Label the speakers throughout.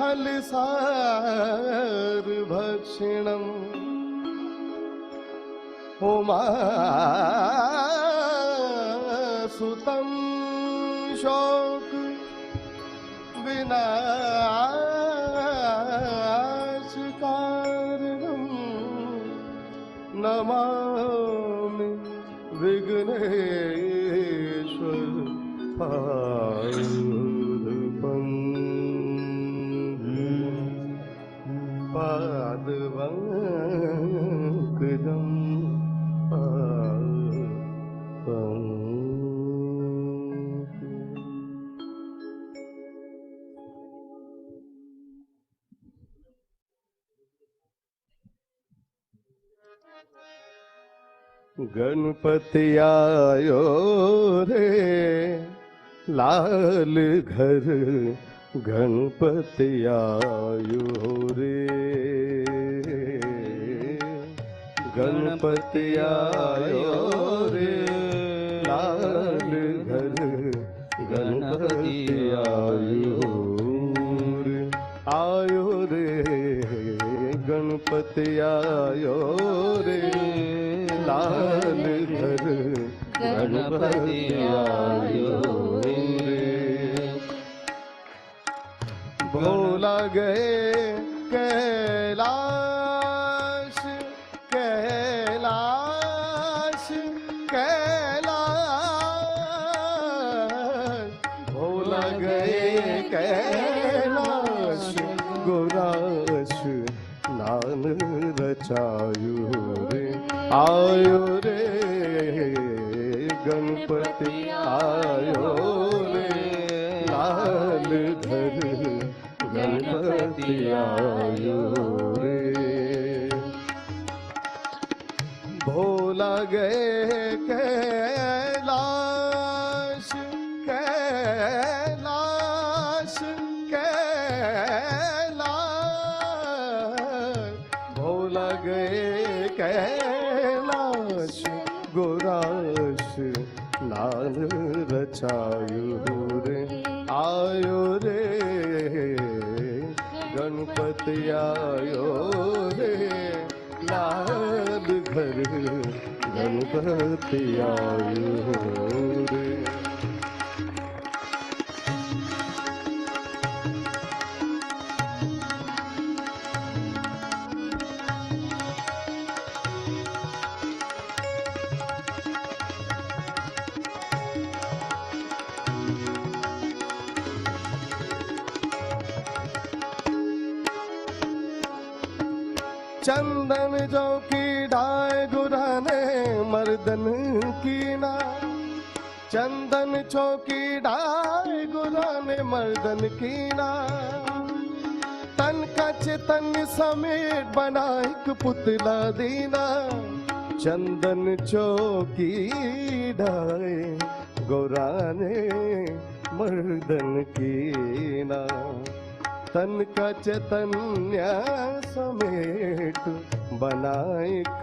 Speaker 1: फलसार भक्षणम उमा सुतम शोक विनाशकारणम नमामि विघ्नेश्वर पादपं पादवंकजं गणपति आयो रे लाल घर गणपति आयो रे गणपति आयो रे लाल घर गणपति आयो रे गणपति आयो रे लाल घर गणपति आयो रे भोला गए कैलाश कैलाश कैलाश भोला गए कैलाश गोराश नान रचायो रे आयो रे गणपति आयो रे लाल घर गणपति आयो रे भोला गए कैलाश कैलाश कैलाश भोला गए कैलाश गोराश नान रचायो रे आयो रे गणपति आयो रे लाल घर गणपति आयो रे चंदन जो की डाय गुराने मर्दन की ना चंदन चौकी डाय गुराने मर्दन की ना तन का चेतन समेत बना एक पुतला दीना चंदन चौकी डाय गुराने मर्दन की ना तन का चैतन्य समेत बना एक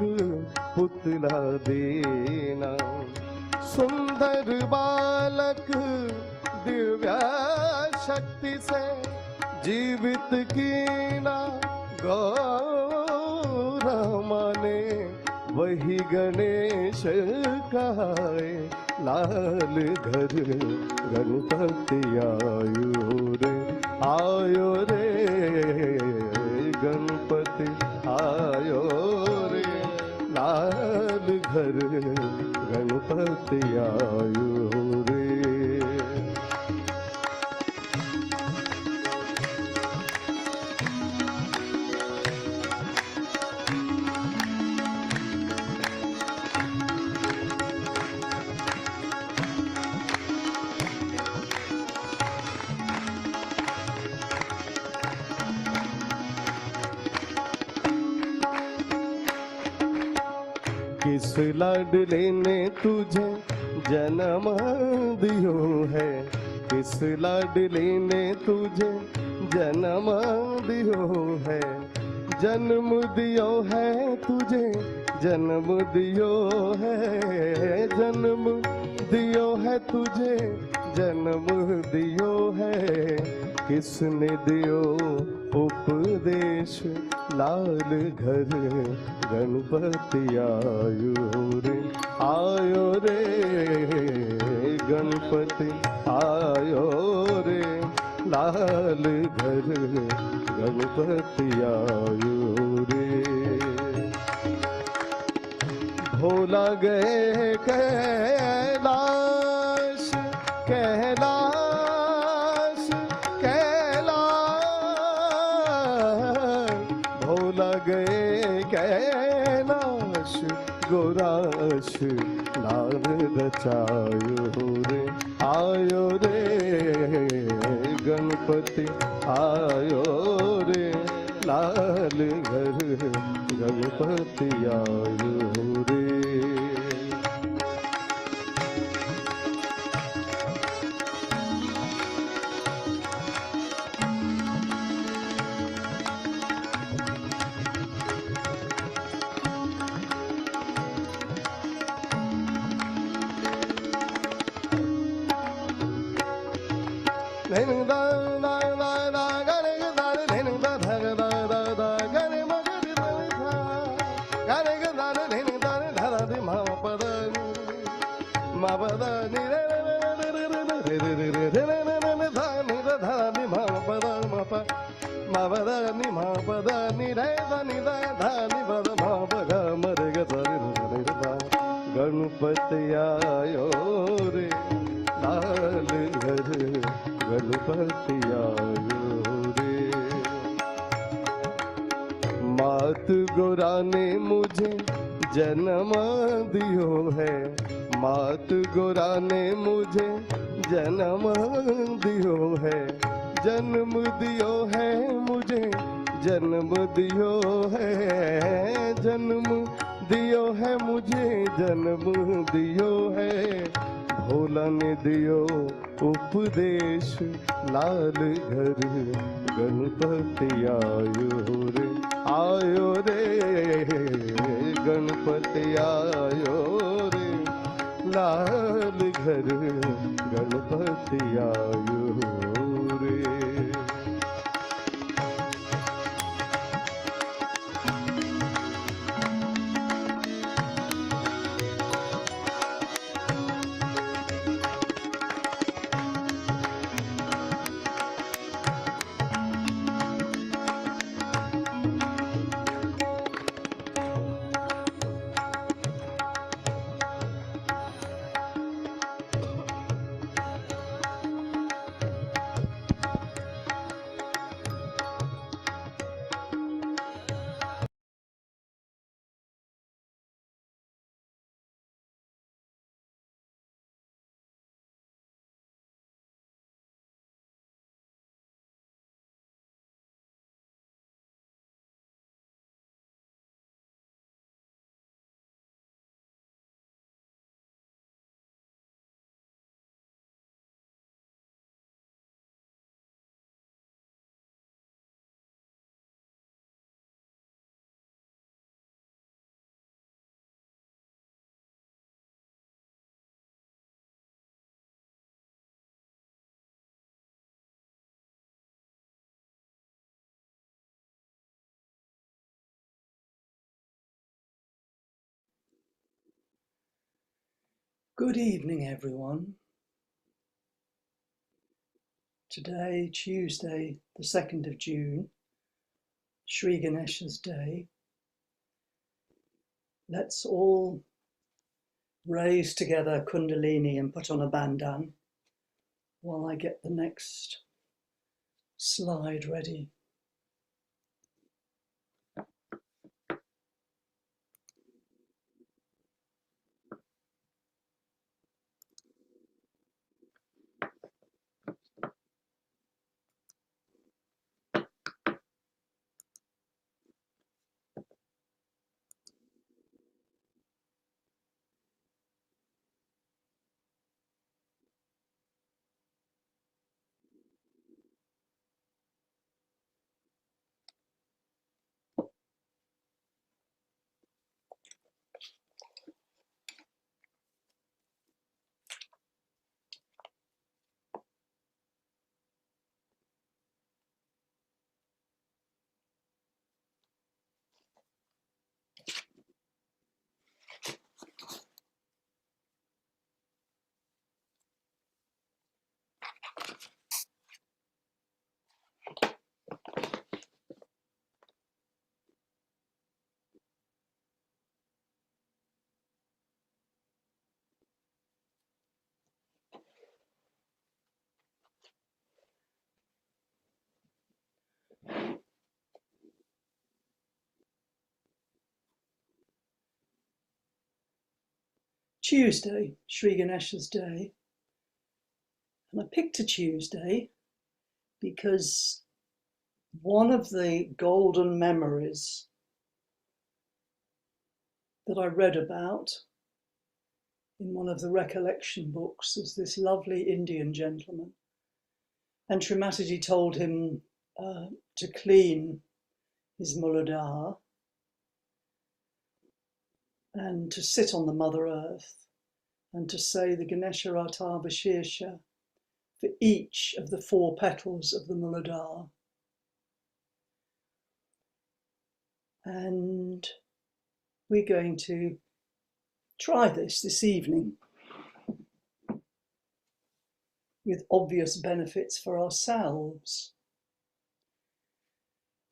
Speaker 1: पुतला देना सुंदर बालक दिव्या शक्ति से जीवित कीना गौरा माने वही गणेश कहाए लाल घर गणपति आयो रे गणपति आयो रे लाल घर गणपति आयो रे किस लाडले ने तुझे जन्म दियो है, किस लाडले ने तुझे जन्म दियो है, जन्म दियो है तुझे जन्म दियो है, जन्म दियो है तुझे जन्म दियो है, किसने दियो उपदेश, लाल घर गणपति आयो रे गणपति आयो रे, लाल घर गणपति आयो रे। भोला गए कैलाश कैलाश कैलाश, भोला गए कैलाश, गोराश नार रचायो रे, आयो रे गणपति आयो रे, लाल घर गणपति आयो रे। गणपति आयो रे, लाल घर गणपति आयो रे। मात गोरा ने मुझे जन्म दियो है, मात गोरा ने मुझे जन्म दियो है, जन्म दियो है मुझे, जन्म दियो है, जन्म दियो है मुझे, जन्म दियो है, भोला ने दियो उपदेश, लाल घर गणपति आयो रे गणपति आयो रे, लाल घर गणपति आयो रे।
Speaker 2: Good evening, everyone. Today, Tuesday, the 2nd of June, Sri Ganesha's Day. Let's all raise together Kundalini and put on a bandhan while I get the next slide ready. Tuesday, Sri Ganesha's day. And I picked a Tuesday because one of the golden memories that I read about in one of the recollection books was this lovely Indian gentleman. And Srimataji told him to clean his Muladhara and to sit on the Mother Earth and to say the Ganesha Rata Vishesha for each of the 4 petals of the Muladhara. And we're going to try this evening with obvious benefits for ourselves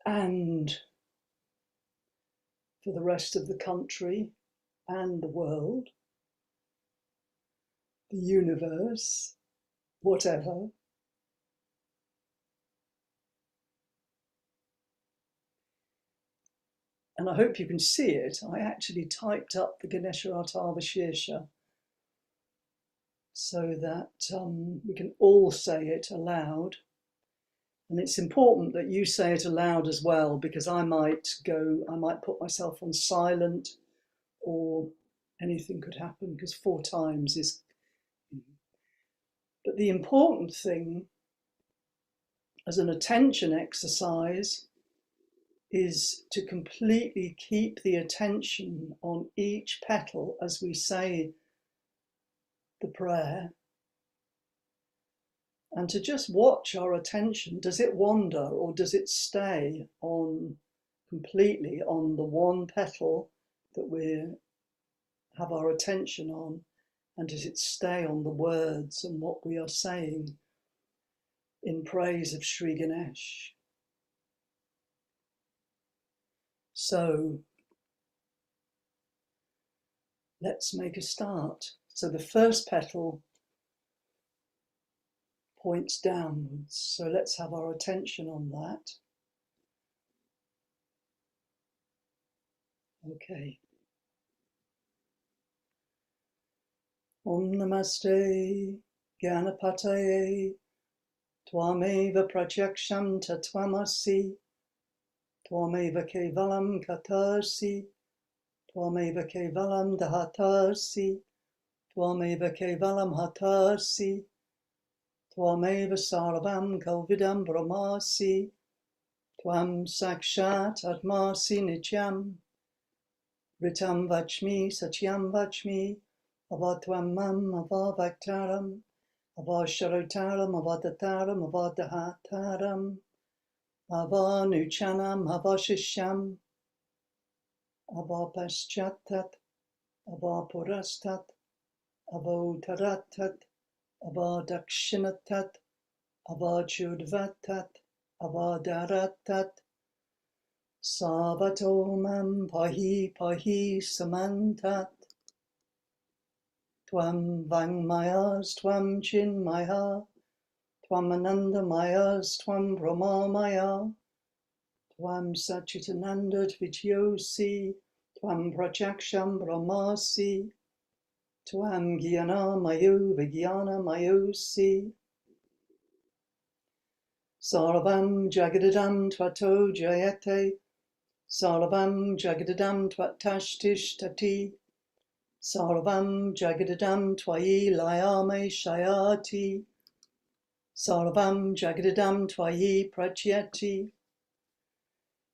Speaker 2: and for the rest of the country and the world, the universe, whatever. And I hope you can see it. I actually typed up the Ganesha Rata Vishesha so that we can all say it aloud. And it's important that you say it aloud as well, because I might put myself on silent, or anything could happen, because 4 times is. But the important thing as an attention exercise is to completely keep the attention on each petal as we say the prayer, and to just watch our attention. Does it wander, or does it stay on completely on the one petal that we have our attention on, and does it stay on the words and what we are saying in praise of Sri Ganesh? So let's make a start. So the first petal points downwards, so let's have our attention on that. Okay. Om Namaste Ganapataye Twameva Pratyaksham Tattvamasi Twameva Kevalam Katarsi Twameva Kevalam Dahatarsi Twameva Kevalam Hatarsi Twameva Sarvam Kalvidam Brahmasi Tvam Sakshat Atmasi Nityam Ritam Vachmi Satyam Vachmi Avatvam Mam Avavaktaram Avasharotaram Avadataram Avadahataram Avanuchanam Avashisham Avapaschattat Avapurastat Avotaratat Avadakshinatat Avachudvatat Avadaratat Savatomam Pahi Pahi Samantat Tvam Vangmayas Tvam Chinmaya Tvam Anandamayas Tvam Brahmamaya Tvam Sachitananda Dvityosi Tvam Pratyaksham Brahmasi Tvam Gyana Mayu Vigyana Mayosi Sarvam Jagadadam Tvato Jayate Sarvam Jagadadam Twatashtish Tati Sarvam Jagadadam Twayi Layame Shayati Sarvam Jagadadam Twayi Pratyati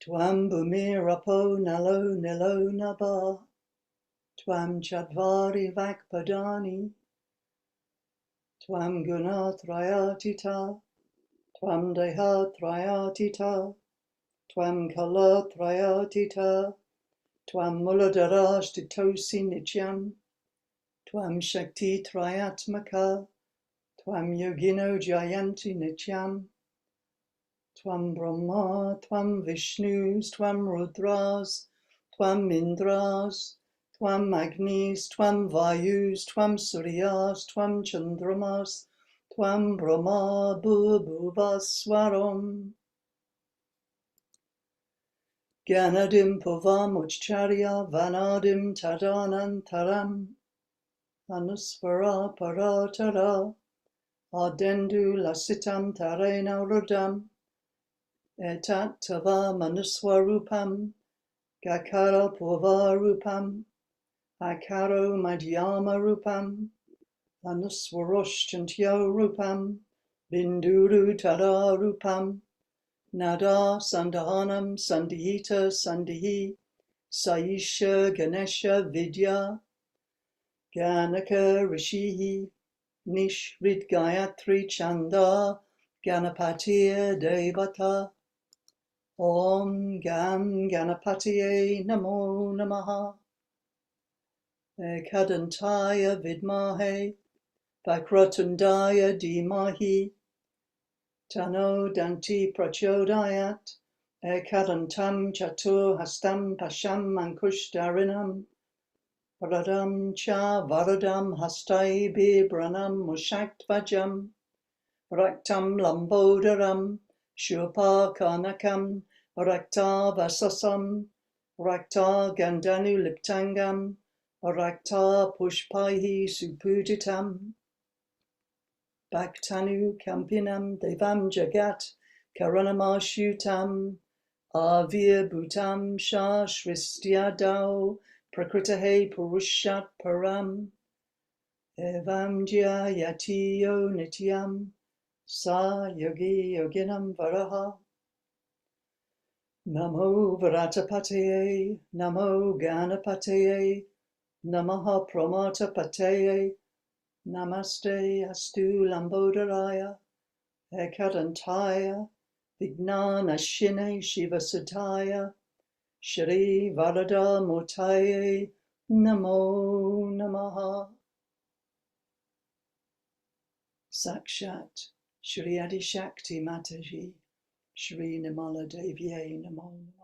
Speaker 2: Tvam Bhumirapo Nalo Nilo Naba Tvam Chadvari Vakpadani Tvam Gunatrayatita Tvam Dehatrayatita Tvam Kalatrayatita Tvam Muladharashtitosi Nityam Tvam Shakti Trayatmaka Tvam Yogino Jayanti Nityam Tvam Brahma Tvam Vishnus Tvam Rudras Tvam Indras Tvam Agnis Tvam Vayus Tvam Suryas Tvam Chandramas Tvam Brahma Bhubhuvaswaram Gyanadim Puvam Uchcharya Vanadim Tadanantaram Anusvara paratara. Ardendu lasitam tarena rudam. Etat tava manuswarupam. Gakara purvarupam. Akaro madhyama rupam. Anuswaroshchantyo rupam. Binduru tada rupam. Nada sandahanam sandihita sandihi. Saisha Ganesha Vidya. Ganaka Rishihi. Nishrit Gayatri Chanda. Ganapatiya Devata. Om Gam Ganapatiye Namo Namaha. Ekadantaya Vidmahe. Vakratundaya Dhimahi. Tano Danti Prachodayat. Ekadantam Chatur Hastam Pasham Ankushdarinam. Varadam Cha Varadam Hastai Bibranam Mushakt Vajam. Raktam Lambodaram. Shurpa Karnakam. Rakta Vasasam. Rakta Gandanu Liptangam. Rakta Pushpaihi Supujitam. Bhaktanu Kampinam Devam Jagat Karanamashutam Avir Bhutam Shah Shristyadao Prakritahe Purushat Param Evam Jyayatiyo Nityam Sa Yogi Yoginam Varaha Namo Varatapataye Namo Ganapataye Namaha Pramatapataye Namaste Astu Lambodharaya Ekadantaya Vignana Shine Shiva Sutaya Shri Varada Murtaye Namo Namaha Sakshat Shri Adi Shakti Mataji Shri Nimala Devye Namo Namaha.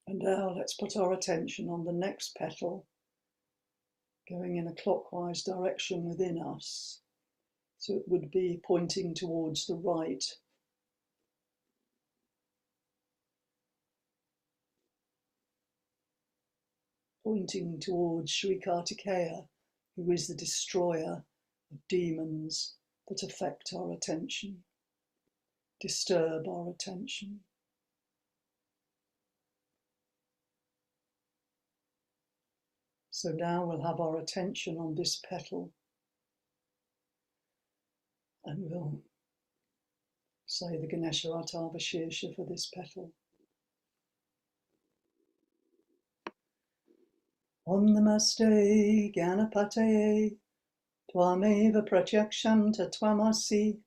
Speaker 2: And now let's put our attention on the next petal, going in a clockwise direction within us. So it would be pointing towards the right. Pointing towards Sri Kartikeya, who is the destroyer of demons that affect our attention, disturb our attention. So now we'll have our attention on this petal and we'll say the Ganesha Atava Shirsha for this petal. Om Namaste Ganapataye Tvameva Pratyaksham Tatvamasi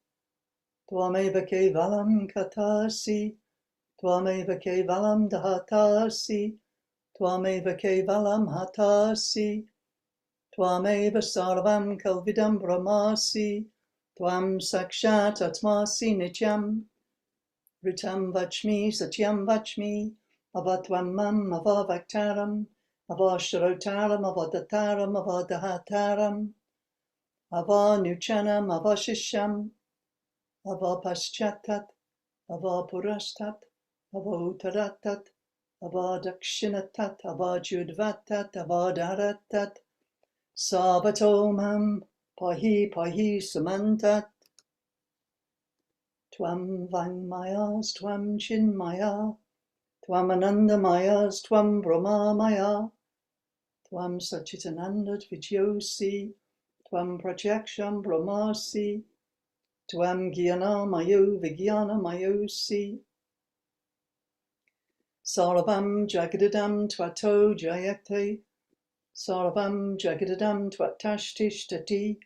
Speaker 2: Tvameva Kevalam Katasi Tvameva Kevalam Dahatasi Tvameva Kevalam Hatasi Tvameva Sarvam Kalvidam Brahmasi Tvam Sakshat Atmasi Nityam Ritam Vachmi Satyam Vachmi Avatvam Avavaktaram Avashrotaram Avadataram Avadahataram Avanuchanam Avashisham Avapaschattat Avapurastat Avautaratat Avadakshinatat Avajudvatat Avadaratat Savatomam Pahi Pahi Sumantat Tvam Vangmayas Tvam Chinmaya Tvam Anandamayas Tvam Brahmamaya Tvam Sachitananda Vidyosi Tvam Pratyaksham Brahmasi Tvam Gyanamayo Vijnanamayosi Sarvam Jagadadam Tvato Jayate Sarvam Jagadadam Tvatashtishtati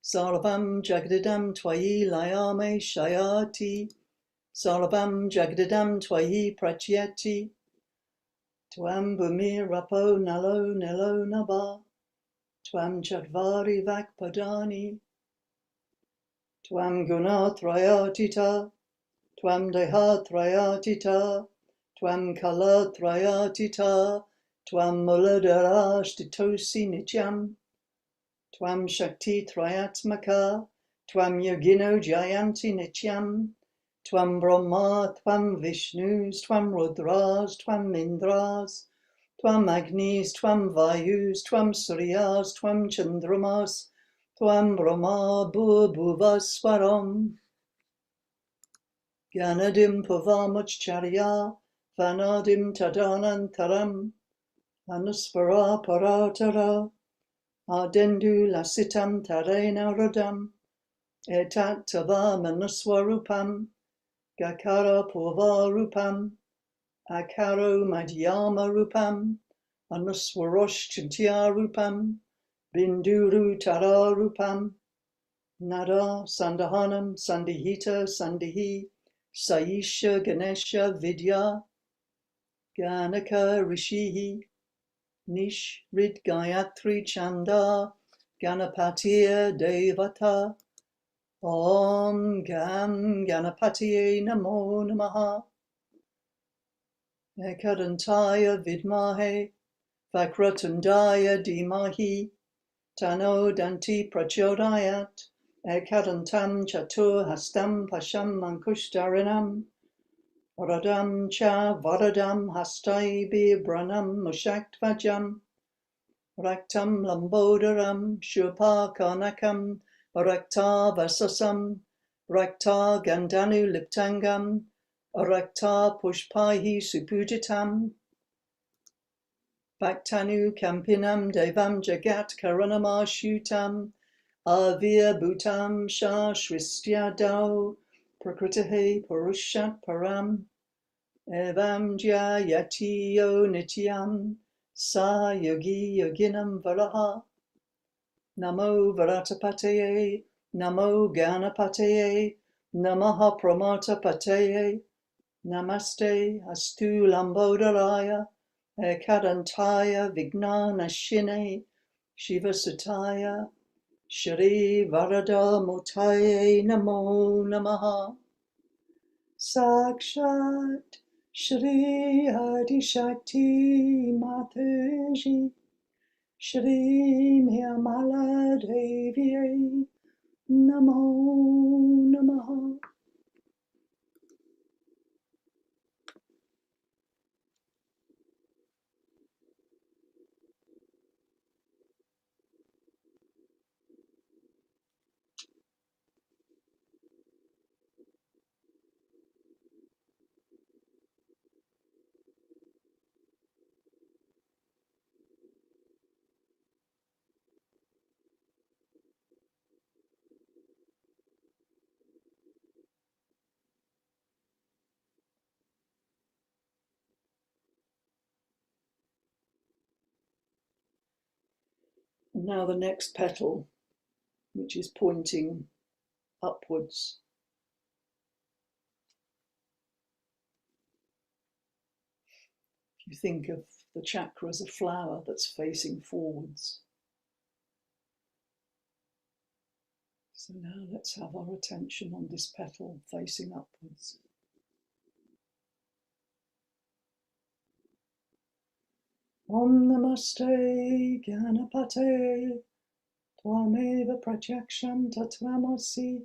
Speaker 2: Sarvam Jagadadam Twayi Layame Shayati Sarvam Jagadadam Twayi Pratyati Tvam bhumi rapo nalo nilo naba. Tvam chadvari vakpadani. Tvam guna trayatita. Tvam deha trayatita. Tvam kala trayatita. Tvam muladaraштitosi nityam. Tvam shakti trayatmaka. Tvam yogino jayanti nityam. Tvam Brahma, Tvam Vishnus, Tvam Rudras, Tvam Indras, Tvam Agnis, Tvam Vayus, Tvam Suryas, Tvam Chandramas, Tvam Brahma Bhuvaswaram. Gyanadim Pavamacharya, Vanadim Tadanantaram, Anuspara Paratara, Ardendu Lasitam Tarena Radam, Etat Tava Manuswarupam, Gakara Purva Rupam, Akaro Madhyama Rupam, Anuswarosh Chintya Rupam, Binduru Tara Rupam, Nada Sandahanam Sandihita Sandihi, Saisha Ganesha Vidya, Ganaka Rishihi, Nish Rid Gayatri Chanda, Ganapatiya Devata, Om Gam Ganapatiye Namo Namaha. Ekadantaya Vidmahe, Vakratundaya Dhimahi, Tano Danti Prachodayat, Ekadantam Chatur Hastam Pasham Mankushtaranam, Varadam Cha Varadam Hastai Bibranam Mushakttvajam, Raktam Lambodaram Shurpa Karnakam, Rakta Vasasam, Rakta Gandanu Liptangam, Rakta Pushpahi Supujitam, Bhaktanu Kampinam Devam Jagat Karanama Shutam, Avir Bhutam Shah Shristya Dao, Prakritahe Purushat Param, Evam Jayatiyo Nityam, Sa Yogi Yoginam Varaha, Namo Varatapataye, Namo Ganapataye, Namaha Pramatapataye, Namaste Astu Lambodalaya, Ekadantaya Vignanashine, Shiva Sutaya, Shri Varada Mutaye Namo Namaha. Sakshat Shri Adi Shakti Mataji, Shri Nirmala Devi Namo Namaha. And now the next petal, which is pointing upwards. If you think of the chakra as a flower that's facing forwards. So now let's have our attention on this petal facing upwards. Om Namaste Ganapate Tvameva Pratyaksham Tatvamasi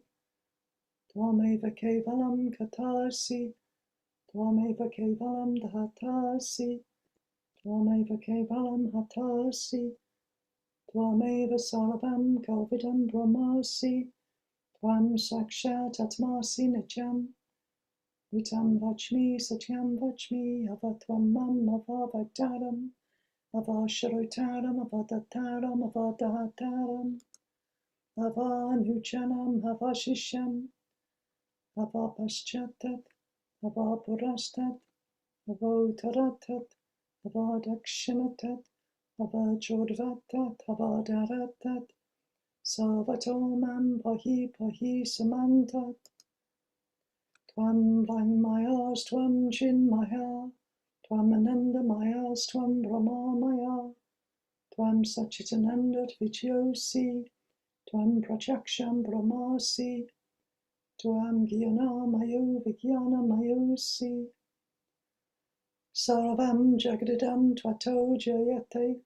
Speaker 2: Tvameva Kevalam Katarsi Tvameva Kevalam Dhatasi Tvameva Kevalam Hatasi Tvameva Sarvam Kalvidam Brahmasi Tvam Sakshat Atmasi Nityam Vitam Vachmi Satyam Vachmi Avatvam Mam Avavataram Avasharotaram Avadataram Avadahataram Avanuchanam Avashisham Avapaschattat Avapurastat Avotaratat Avadakshinatat Avajodvatat Avadaratat Savatomam Pahi Pahi Samantat Tvam Vangmayas Tvam Chinmaya Tvam Anandamayas, Tvam Brahmamaya, Tvam Sachitananda Dvijyosi, Tvam Prajaksham Brahmasi, Tvam Gyanamayo Vijnanamayosi, Sarvam Jagadidam Tvato Jayate,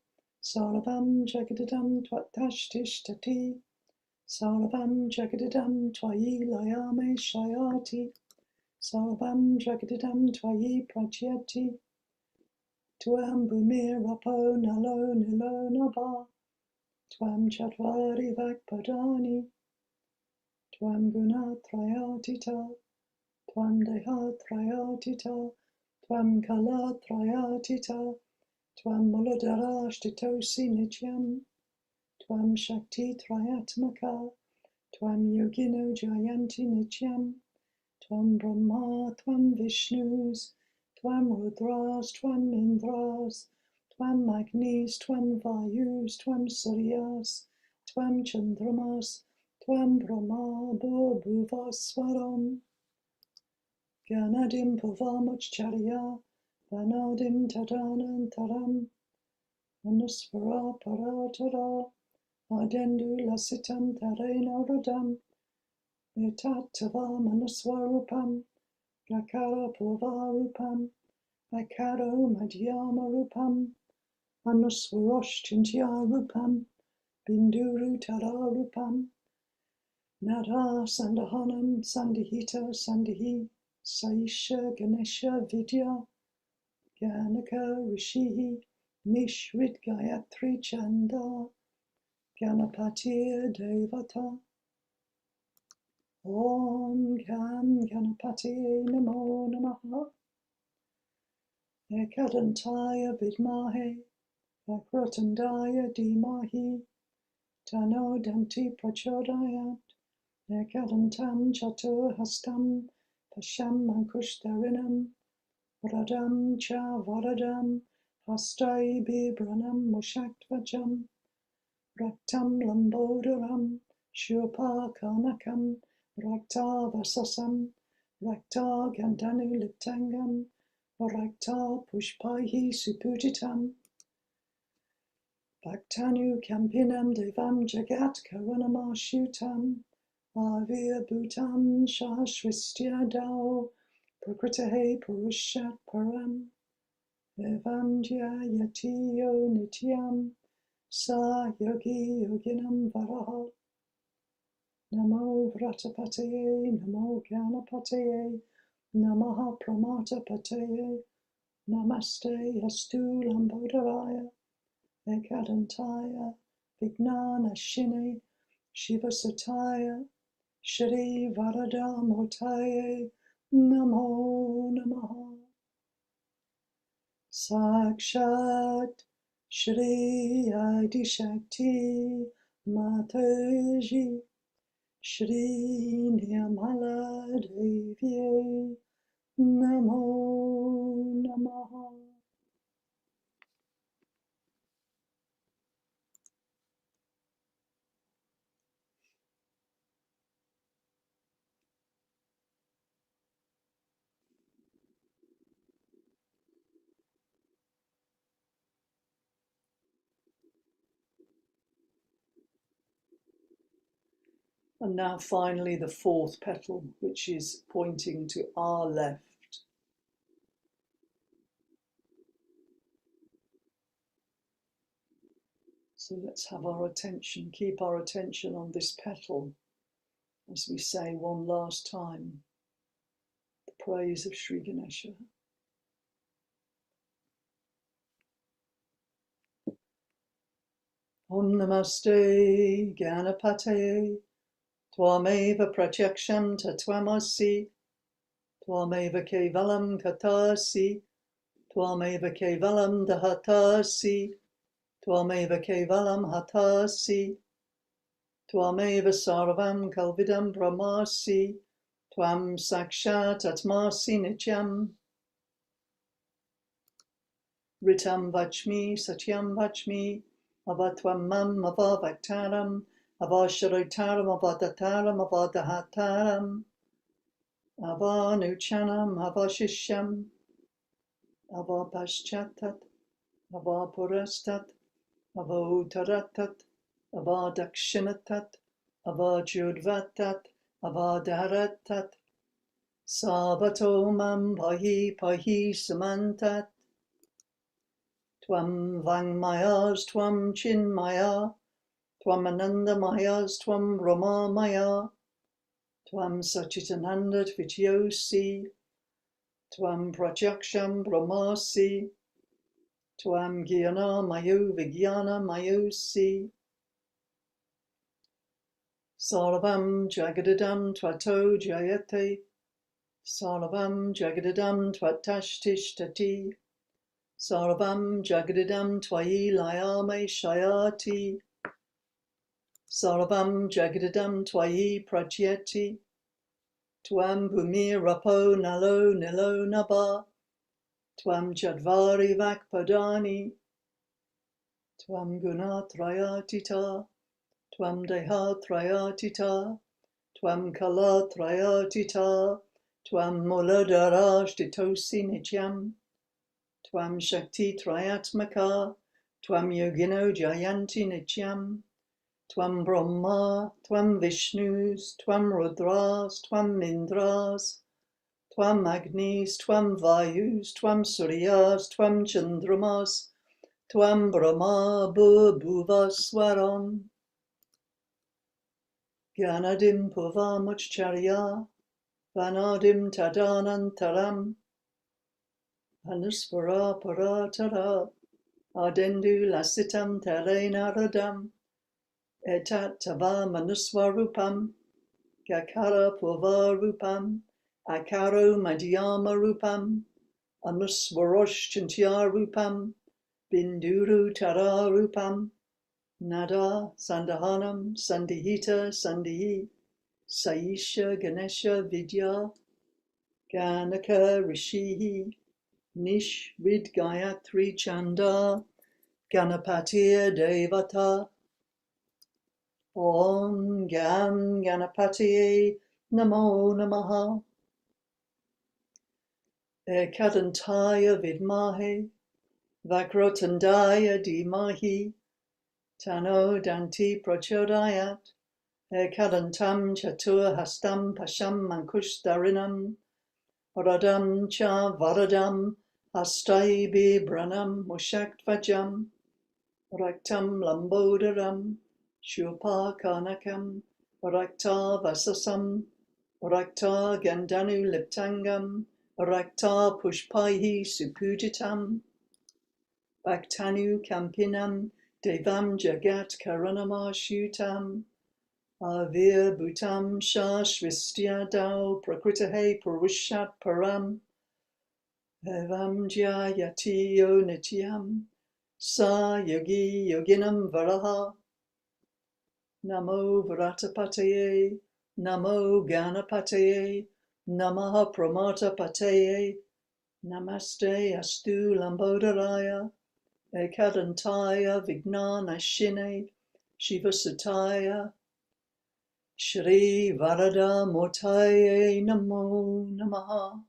Speaker 2: Sarvam Jagadidam Tvatashtishtati, Sarvam Jagadidam Tvayi Layame Shayati, Sarvam Jagadidam Tvayi Pratyati, Tvam Bhumir Rapo Nalo Nilo Nabha, Tvam Chatvari Vakpadani, Tvam Gunatrayatita, Tvam Dehatrayatita, Tvam Kalatrayatita, Tvam Muladharashtitosi Nityam, Tvam Shakti Trayatmaka, Tvam Yogino Jayanti Nityam, Tvam Brahma, Tvam Vishnus, Tvam Rudras, Tvam Indras, Tvam Agnis, Tvam Vayus, Tvam Suryas, Tvam Chandramas, Tvam Brahma Bhuvaswaram, Ganadim Pavamucharya, Vanadim Tadanantaram, Manusvara Paratara, Adendu Lasitam Tarena Radam, Etatava Manuswarupam, Gakara Purvarupam, Akaro Madhyamarupam, Manuswarosh Chintyarupam, Binduru Tararupam, Nara Sandahanam Sandihita Sandihi, Saisha Ganesha Vidya, Ganaka Rishihi, Nishrit Gayatri Chanda, Ganapati Devata, Om Gam Ganapati Namo Namaha, Ekadantaya Vidmahe, Vakrotandaya Dhimahi, Tano Danti Prachodayat, Ekadantam Chatur Hastam, Pasham Ankushtarinam, Vradam Cha Varadam, Hastai Bibranam Mushatvajam, Raktam Lambodaram, Shurpa Karnakam, Rakta Vasasam, Rakta Gandanu Liptangam, Rakta Pushpahi Suputitam, Bhaktanu Kampinam Devam Jagat Karunama Shutam, Avir Bhutam Shashvistya Dao, Prakritahe Purushat Param, Evam Jayatiyo Nityam, Sa Yogi Yoginam Varaha, Namo Vratapataye, Namo Gyanapataye, Namaha Pramata Pataye, Namaste Astu Lambodavaya, Ekadantaya, Vignana Shine, Shiva Sataya, Shri Varada Motaye, Namo Namaha. Sakshat Shri Adi Shakti Mataji, Shri Nirmala Devi, Namo Namaha. And now finally the fourth petal, which is pointing to our left. So let's have our attention, keep our attention on this petal as we say one last time the praise of Sri Ganesha. Om Namaste Ganapate, Twameva Pratyaksham Tatwamasi, Twameva Kevalam Katasi, Twameva Kevalam Dahatasi, Twameva Kevalam Hatasi, Twameva Sarvam Kalvidam Brahmasi, Twam Sakshat Atmasi Nityam, Ritam Vachmi Satyam Vachmi, Avatwamam Avavaktaram, Avasharitaram Avadataram Avadahataram, Avanuchanam Avashishyam, Avapashchatat, Avapurastat, Avautaratat, Avadakshinatat, Avajudvatat, Avadharatat, Sabato mam pahi pahi samantat, Tvam Vangmayas, Tvam Chinmaya, Tvam Anandamayas, Tvam Brahmamaya, Tvam Sachitanandat Vityosi, Tvam Pratyaksham Brahmasi, Tvam Gyana Mayu Vigyana Mayusi, Sarvam Jagadadam Tvato Jayate, Sarvam Jagadadam Tvatashtishtati, Sarvam Jagadadam Twayi Layame Shayati, Sarvam Jagadadam Twayi Pratyeti, Tvam Bhumir Rapo Nalo Nilo Naba, Tvam Chadvari Vakpadani, Tvam Gunatrayatita, Tvam Dehatrayatita, Tvam Kalatrayatita, Tvam Muladharashtitosi Nityam, Tvam Shakti Trayatmaka, Tvam Yogino Jayanti Nityam, Tvam Brahma, Tvam Vishnus, Tvam Rudras, Tvam Indras, Tvam Agnis, Tvam Vayus, Tvam Suryas, Tvam Chandramas, Tvam Brahma Bhuvaswaram, Gyanadim Puvamacharya, Vanadim Tadanantaram, Anuspara Paratara, Adendu Lasitam Terenaradam, Etat Tava Manuswarupam, Gakara Puvarupam, Akaro Madhyama Rupam, Anuswarosh Chintya Rupam, Binduru Tara Rupam, Nada Sandahanam Sandihita Sandihi, Saisha Ganesha Vidya, Ganaka Rishihi, Nish Vid Gayatri Chanda, Ganapatiya Devata, Om Gam Ganapatiye Namo Namaha, Ekadantaya Vidmahe, Vakrotandaya Dhimahi, Tano Danti Prachodayat, Ekadantam Chatur Hastam Pasham Mankush Darinam, Radam Cha Varadam, Hastai Bibranam Mushaktvajam, Raktam Lambodaram, Shupa Kanakam, Rakta Vasasam, Rakta Gandanu Liptangam, Rakta Pushpaihi Supujitam, Bhaktanu Kampinam, Devam Jagat Karanama Shutam, Avir Bhutam Shashvistya Dao Prakritahe Purushat Param, Evam Jayati Yo Nityam, Sa Yogi Yoginam Varaha, Namo Vratapataye, Namo Ganapataye, Namaha Pramata Pataye, Namaste Astu Lambodharaya, Ekadantaya Vignanashine, Shivasutaya, Shri Varada Murtaye Namo Namaha,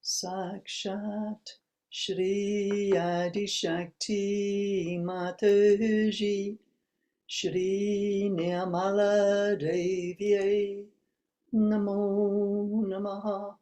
Speaker 2: Sakshat Shri Adi Shakti Mataji, Shri Nirmala Deviye Namo Namaha.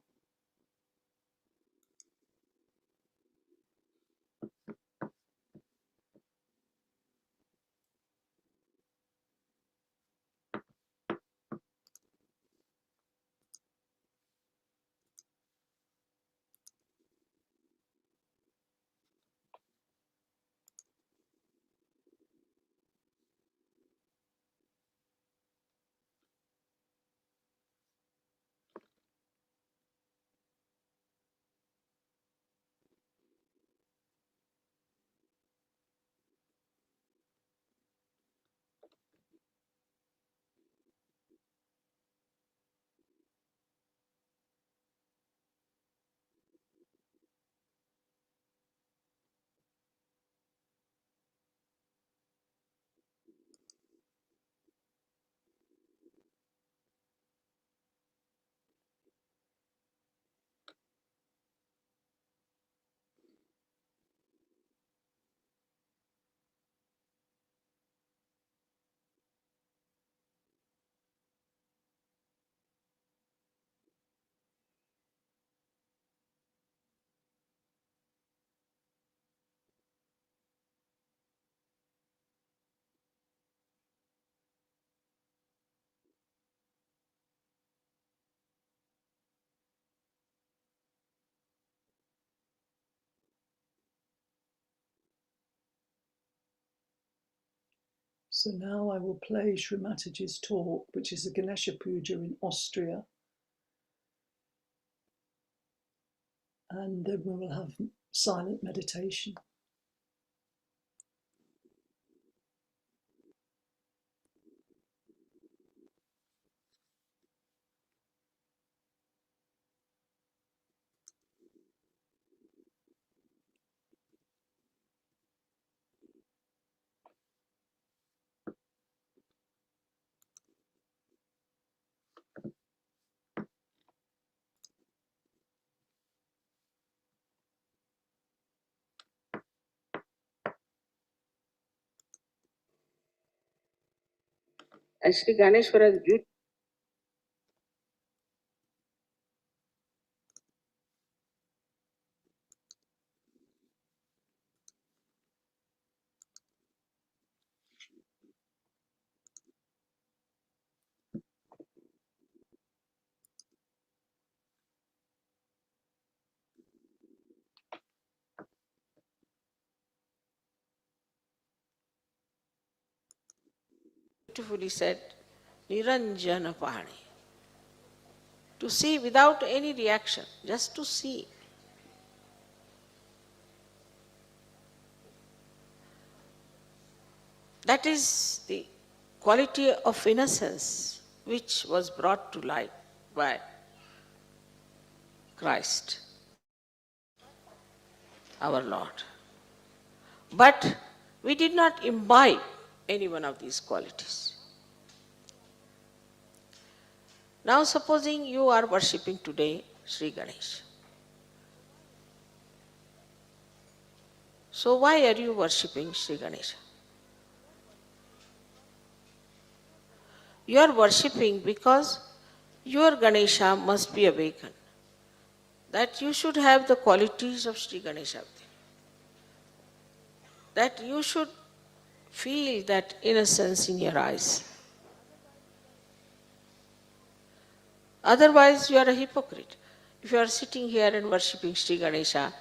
Speaker 2: So now I will play Sri Mataji's talk, which is a Ganesha Puja in Austria. And then we will have silent meditation.
Speaker 3: And Sri Ganeshwara's beautifully said, Niranjana Pani. To see without any reaction, just to see. That is the quality of innocence which was brought to light by Christ, our Lord. But we did not imbibe any one of these qualities. Now supposing you are worshipping today Sri Ganesh. So why are you worshipping Sri Ganesha? You are worshipping because your Ganesha must be awakened. That you should have the qualities of Sri Ganesha. That you should feel that innocence in your eyes. Otherwise, you are a hypocrite. If you are sitting here and worshipping Sri Ganesha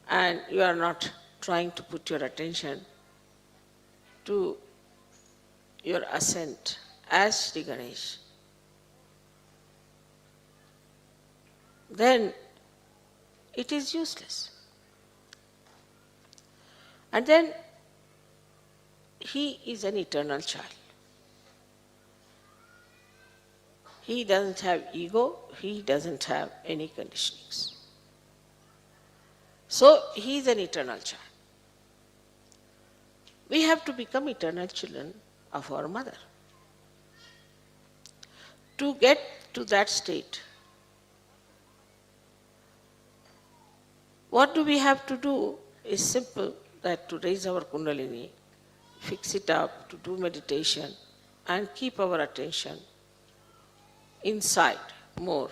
Speaker 3: and you are not trying to put your attention to your ascent as Sri Ganesh, then it is useless. And then he is an eternal child. He doesn't have ego, he doesn't have any conditionings. So he is an eternal child. We have to become eternal children of our mother. To get to that state, what do we have to do is simple, that to raise our Kundalini, fix it up, to do meditation and keep our attention inside more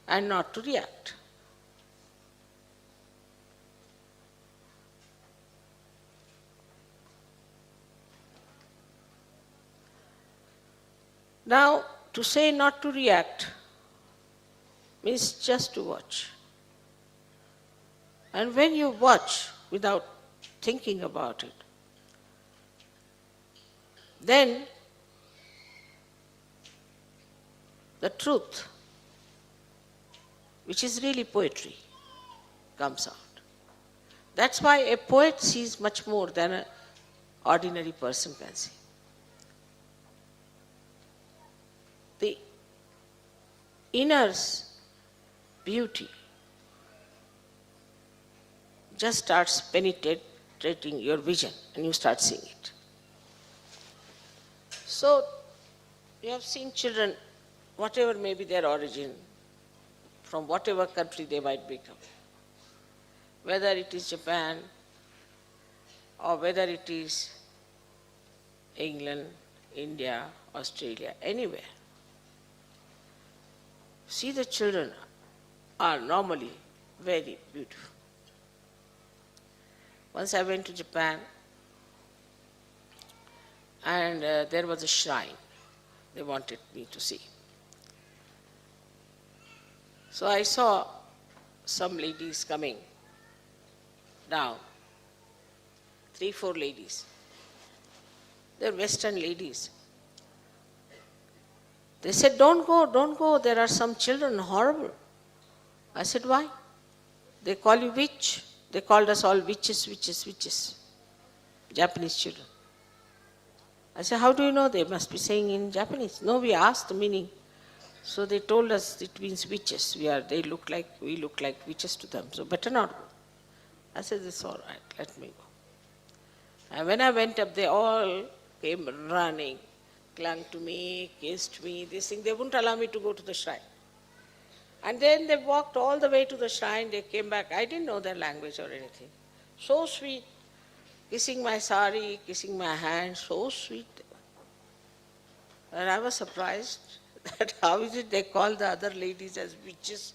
Speaker 3: and not to react. Now, to say not to react means just to watch. And when you watch without thinking about it, then the truth, which is really poetry, comes out. That's why a poet sees much more than an ordinary person can see. The inner's beauty just starts penetrating your vision and you start seeing it. So, you have seen children, whatever may be their origin, from whatever country they might become, whether it is Japan or whether it is England, India, Australia, anywhere. See, the children are normally very beautiful. Once I went to Japan and there was a shrine they wanted me to see. So I saw some ladies coming down, 3, 4 ladies. They're Western ladies. They said, don't go, there are some children, horrible. I said, why? They call you witch. They called us all witches, witches, witches. Japanese children. I said, how do you know? They must be saying in Japanese. No, we asked the meaning. So they told us it means witches. We look like witches to them. So better not go. I said, it's all right, let me go. And when I went up, they all came running, clung to me, kissed me, this thing. They wouldn't allow me to go to the shrine. And then they walked all the way to the shrine. They came back. I didn't know their language or anything. So sweet. Kissing my sari, kissing my hand, so sweet. And I was surprised that how is it they call the other ladies as witches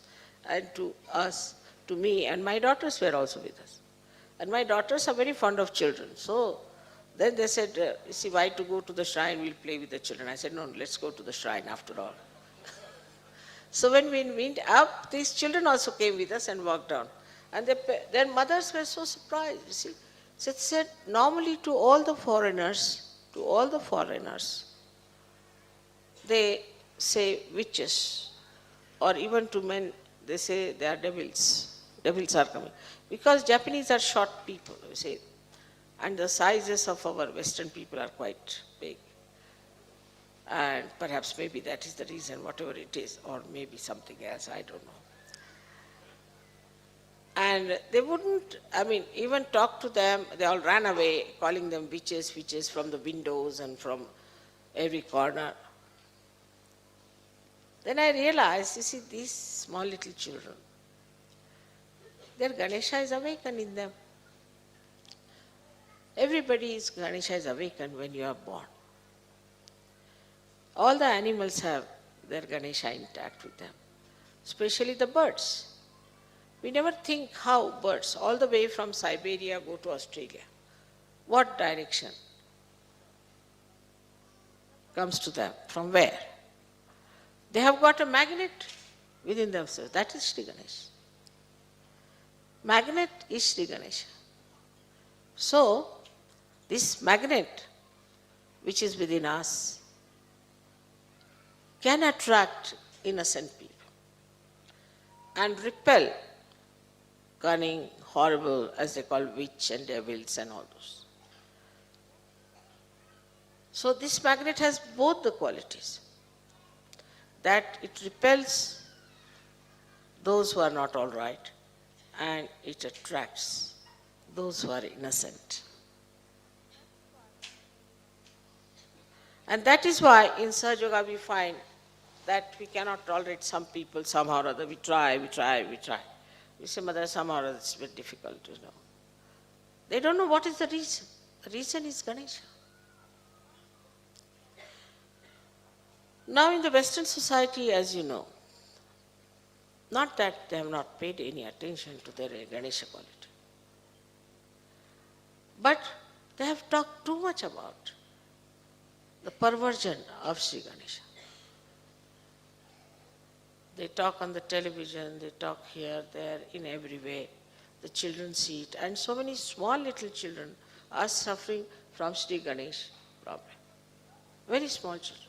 Speaker 3: and to us, to me. And my daughters were also with us. And my daughters are very fond of children. So then they said, you see, why to go to the shrine? We'll play with the children. I said, no, let's go to the shrine after all. So when we went up, these children also came with us and walked down. And their mothers were so surprised, you see. So it said, normally to all the foreigners, they say witches. Or even to men, they say they are devils. Devils are coming. Because Japanese are short people, you see. And the sizes of our Western people are quite big. And perhaps maybe that is the reason, whatever it is, or maybe something else, I don't know. And they wouldn't, even talk to them. They all ran away, calling them witches, witches from the windows and from every corner. Then I realized, you see, these small little children, their Ganesha is awakened in them. Everybody's Ganesha is awakened when you are born. All the animals have their Ganesha intact with them, especially the birds. We never think how birds, all the way from Siberia, go to Australia. What direction comes to them? From where? They have got a magnet within themselves. That is Sri Ganesha. Magnet is Sri Ganesha. So, this magnet, which is within us, can attract innocent people and repel cunning, horrible, as they call witch and devils and all those. So this magnet has both the qualities, that it repels those who are not all right and it attracts those who are innocent. And that is why in Sahaja Yoga we find that we cannot tolerate some people somehow or other. We try. We say, Mother, somehow or other it's very difficult, you know. They don't know what is the reason. The reason is Ganesha. Now in the Western society, as you know, not that they have not paid any attention to their Ganesha quality, but they have talked too much about the perversion of Sri Ganesha. They talk on the television, they talk here, there, in every way. The children see it, and so many small little children are suffering from Sri Ganesh problem. Very small children.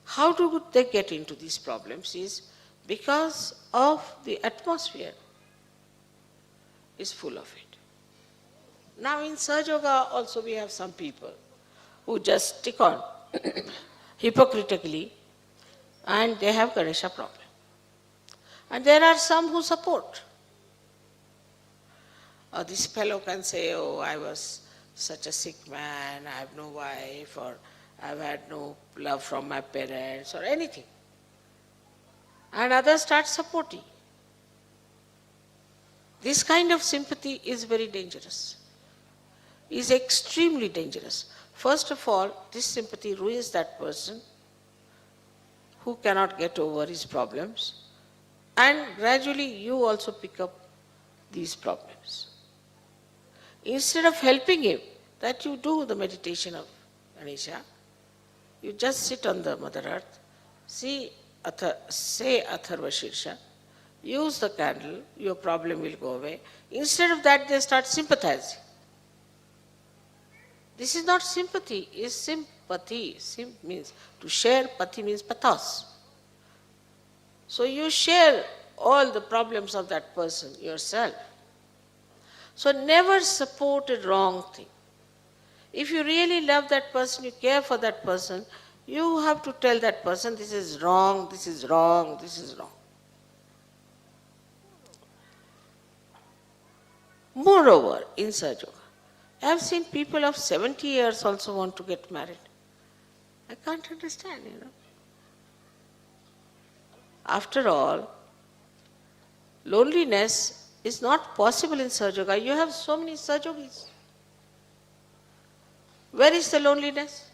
Speaker 3: How do they get into these problems is because of the atmosphere is full of it. Now in Sahaja Yoga also we have some people who just stick on hypocritically and they have Ganesha problem. And there are some who support. This fellow can say, oh, I was such a sick man, I have no wife, or I've had no love from my parents, or anything. And others start supporting. This kind of sympathy is very dangerous, is extremely dangerous. First of all, this sympathy ruins that person who cannot get over his problems, and gradually you also pick up these problems. Instead of helping him, that you do the meditation of Ganesha, you just sit on the Mother Earth, say Atharva Shirsha, use the candle, your problem will go away. Instead of that, they start sympathizing. This is not sympathy, it's sympathy. Sim means to share, pati means pathos. So you share all the problems of that person yourself. So never support a wrong thing. If you really love that person, you care for that person, you have to tell that person, this is wrong, this is wrong, this is wrong. Moreover, in Sahaja Yoga, I have seen people of 70 years also want to get married. I can't understand, After all, loneliness is not possible in Sahaja Yoga. You have so many Sahaja Yogis. Where is the loneliness?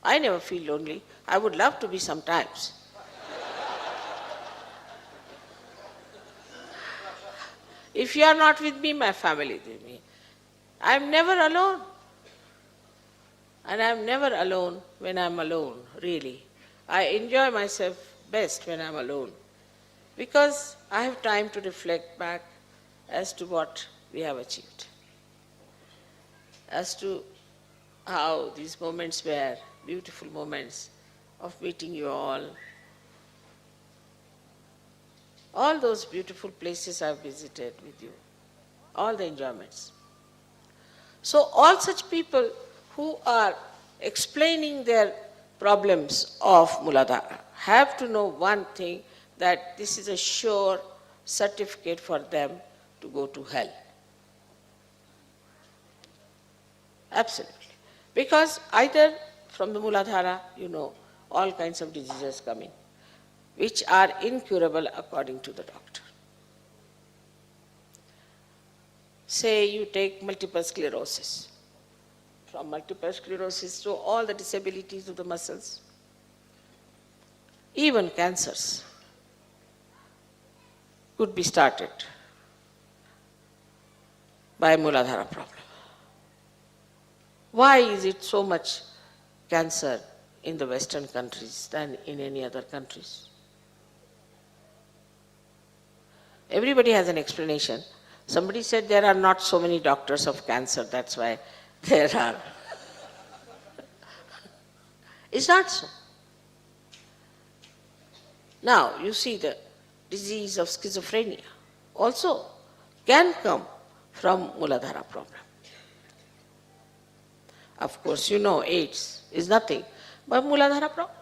Speaker 3: I never feel lonely. I would love to be sometimes. If you are not with me, my family is with me. I am never alone. And I am never alone when I am alone, really. I enjoy myself best when I am alone, because I have time to reflect back as to what we have achieved, as to how these moments were beautiful moments of meeting you all those beautiful places I have visited with you, all the enjoyments. So all such people who are explaining their problems of Muladhara have to know one thing, that this is a sure certificate for them to go to hell. Absolutely. Because either from the Muladhara, all kinds of diseases coming, which are incurable according to the doctor. Say you take multiple sclerosis. From multiple sclerosis to all the disabilities of the muscles, even cancers could be started by Muladhara problem. Why is it so much cancer in the Western countries than in any other countries? Everybody has an explanation. Somebody said there are not so many doctors of cancer, that's why there are. It's not so. Now, you see the disease of schizophrenia also can come from Muladhara problem. Of course, AIDS is nothing but Muladhara problem.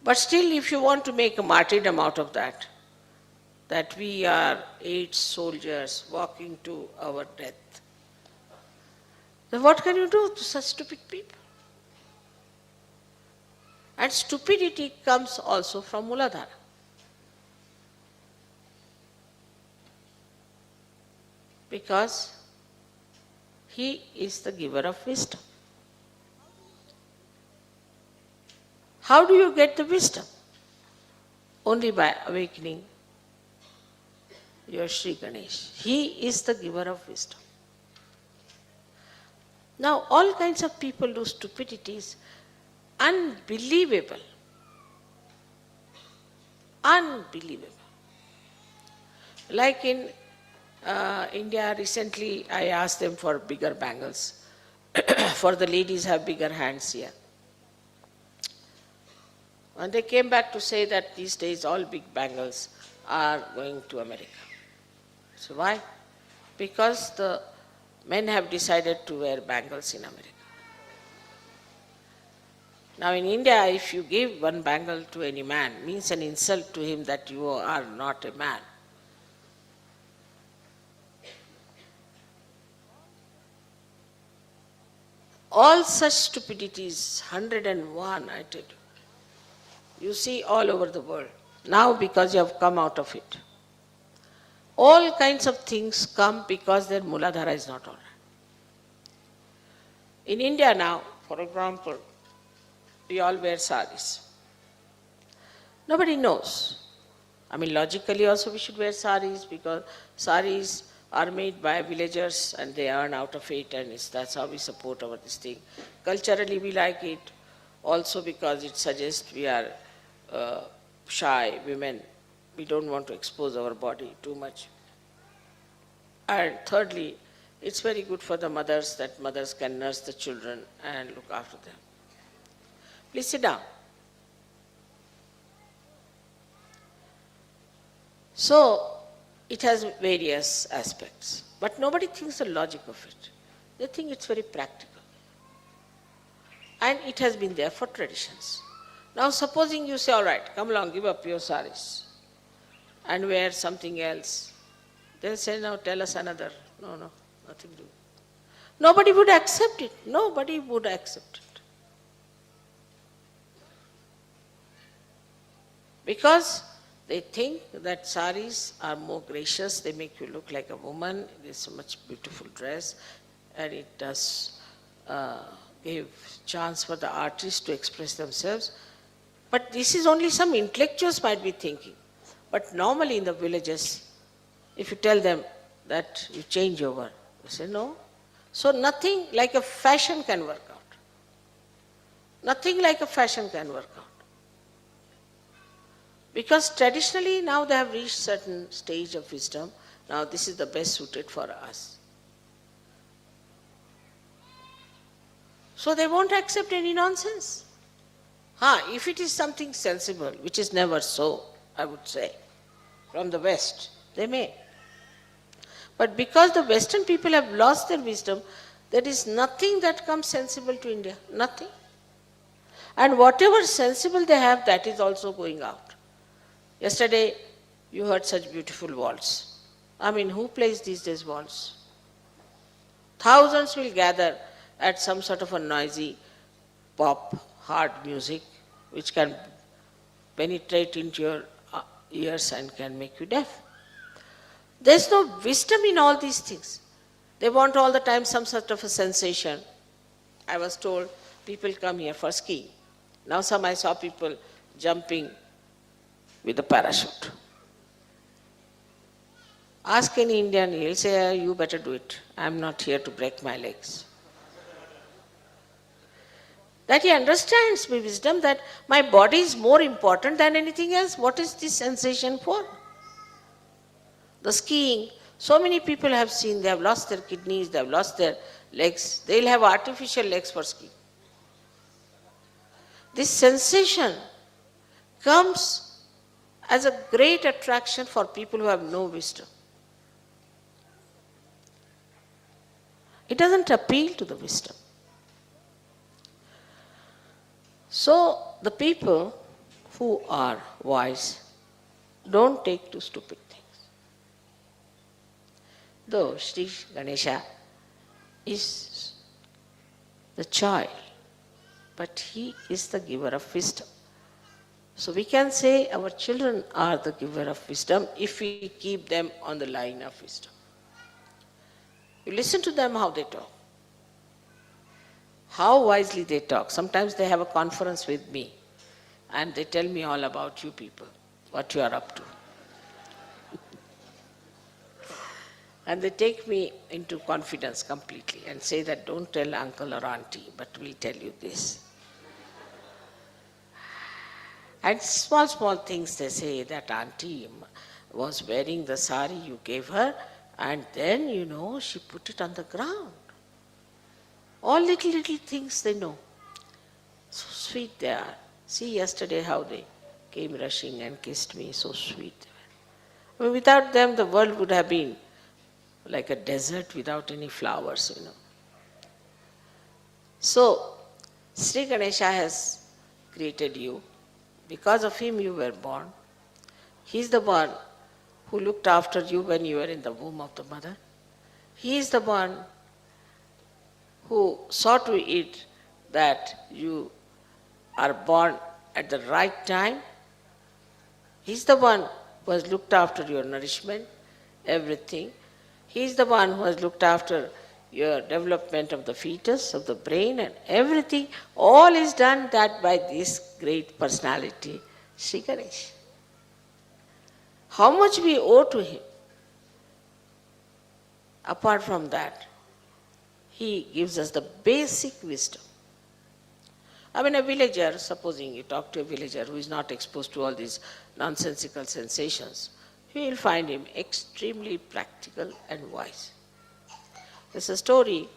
Speaker 3: But still, if you want to make a martyrdom out of that we are AIDS soldiers walking to our death, then what can you do to such stupid people? And stupidity comes also from Muladhara. Because he is the giver of wisdom. How do you get the wisdom? Only by awakening your Sri Ganesh. He is the giver of wisdom. Now, all kinds of people do stupidities, unbelievable. Unbelievable. Like in India, recently I asked them for bigger bangles. For the ladies have bigger hands here. And they came back to say that these days all big bangles are going to America. So why? Because the men have decided to wear bangles in America. Now in India, if you give one bangle to any man, means an insult to him that you are not a man. All such stupidities, 101, I tell you. You see all over the world. Now because you have come out of it. All kinds of things come because their Muladhara is not all right. In India now, for example, we all wear saris. Nobody knows. I mean, logically also we should wear saris, because saris are made by villagers and they earn out of it, and that's how we support our this thing. Culturally we like it also because it suggests we are shy women. We don't want to expose our body too much. And thirdly, It's very good for the mothers that mothers can nurse the children and look after them. Please sit down. So, it has various aspects, but nobody thinks the logic of it. They think it's very practical. And it has been there for traditions. Now, supposing you say, all right, come along, give up your saris and wear something else. They'll say, now tell us another. No, nothing to do. Nobody would accept it. Nobody would accept it. Because they think that saris are more gracious, they make you look like a woman, it is so much beautiful dress, and it does give chance for the artists to express themselves. But this is only some intellectuals might be thinking. But normally in the villages, if you tell them that you change over, they say no. So nothing like a fashion can work out. Nothing like a fashion can work out. Because traditionally now they have reached certain stage of wisdom. Now this is the best suited for us. So they won't accept any nonsense. If it is something sensible, which is never so, I would say, from the West, they may. But because the Western people have lost their wisdom, there is nothing that comes sensible to India. Nothing. And whatever sensible they have, that is also going out. Yesterday, you heard such beautiful waltz. I mean, who plays these days waltz? Thousands will gather at some sort of a noisy pop, hard music, which can penetrate into your ears and can make you deaf. There's no wisdom in all these things. They want all the time some sort of a sensation. I was told people come here for skiing. Now I saw people jumping with a parachute. Ask any Indian, he'll say, you better do it. I'm not here to break my legs. That he understands with wisdom that my body is more important than anything else. What is this sensation for? The skiing, so many people have seen, they have lost their kidneys, they have lost their legs. They'll have artificial legs for skiing. This sensation comes as a great attraction for people who have no wisdom. It doesn't appeal to the wisdom. So the people who are wise don't take to stupid things. Though Sri Ganesha is the child, but he is the giver of wisdom. So we can say our children are the giver of wisdom if we keep them on the line of wisdom. You listen to them how they talk. How wisely they talk. Sometimes they have a conference with me and they tell me all about you people, what you are up to. And they take me into confidence completely and say that don't tell uncle or auntie, but we'll tell you this. And small things they say that auntie was wearing the sari you gave her and then, she put it on the ground. All little things they know. So sweet they are. See yesterday how they came rushing and kissed me, so sweet. I mean, without them the world would have been like a desert without any flowers, So, Sri Ganesha has created you. Because of him you were born. He is the one who looked after you when you were in the womb of the mother. He is the one who saw to it that you are born at the right time. He is the one who has looked after your nourishment, everything. He is the one who has looked after your development of the fetus, of the brain and everything. All is done that by this great personality, Sri Ganesh. How much we owe to him? Apart from that, he gives us the basic wisdom. I mean, a villager, supposing you talk to a villager who is not exposed to all these nonsensical sensations, you will find him extremely practical and wise. There's a story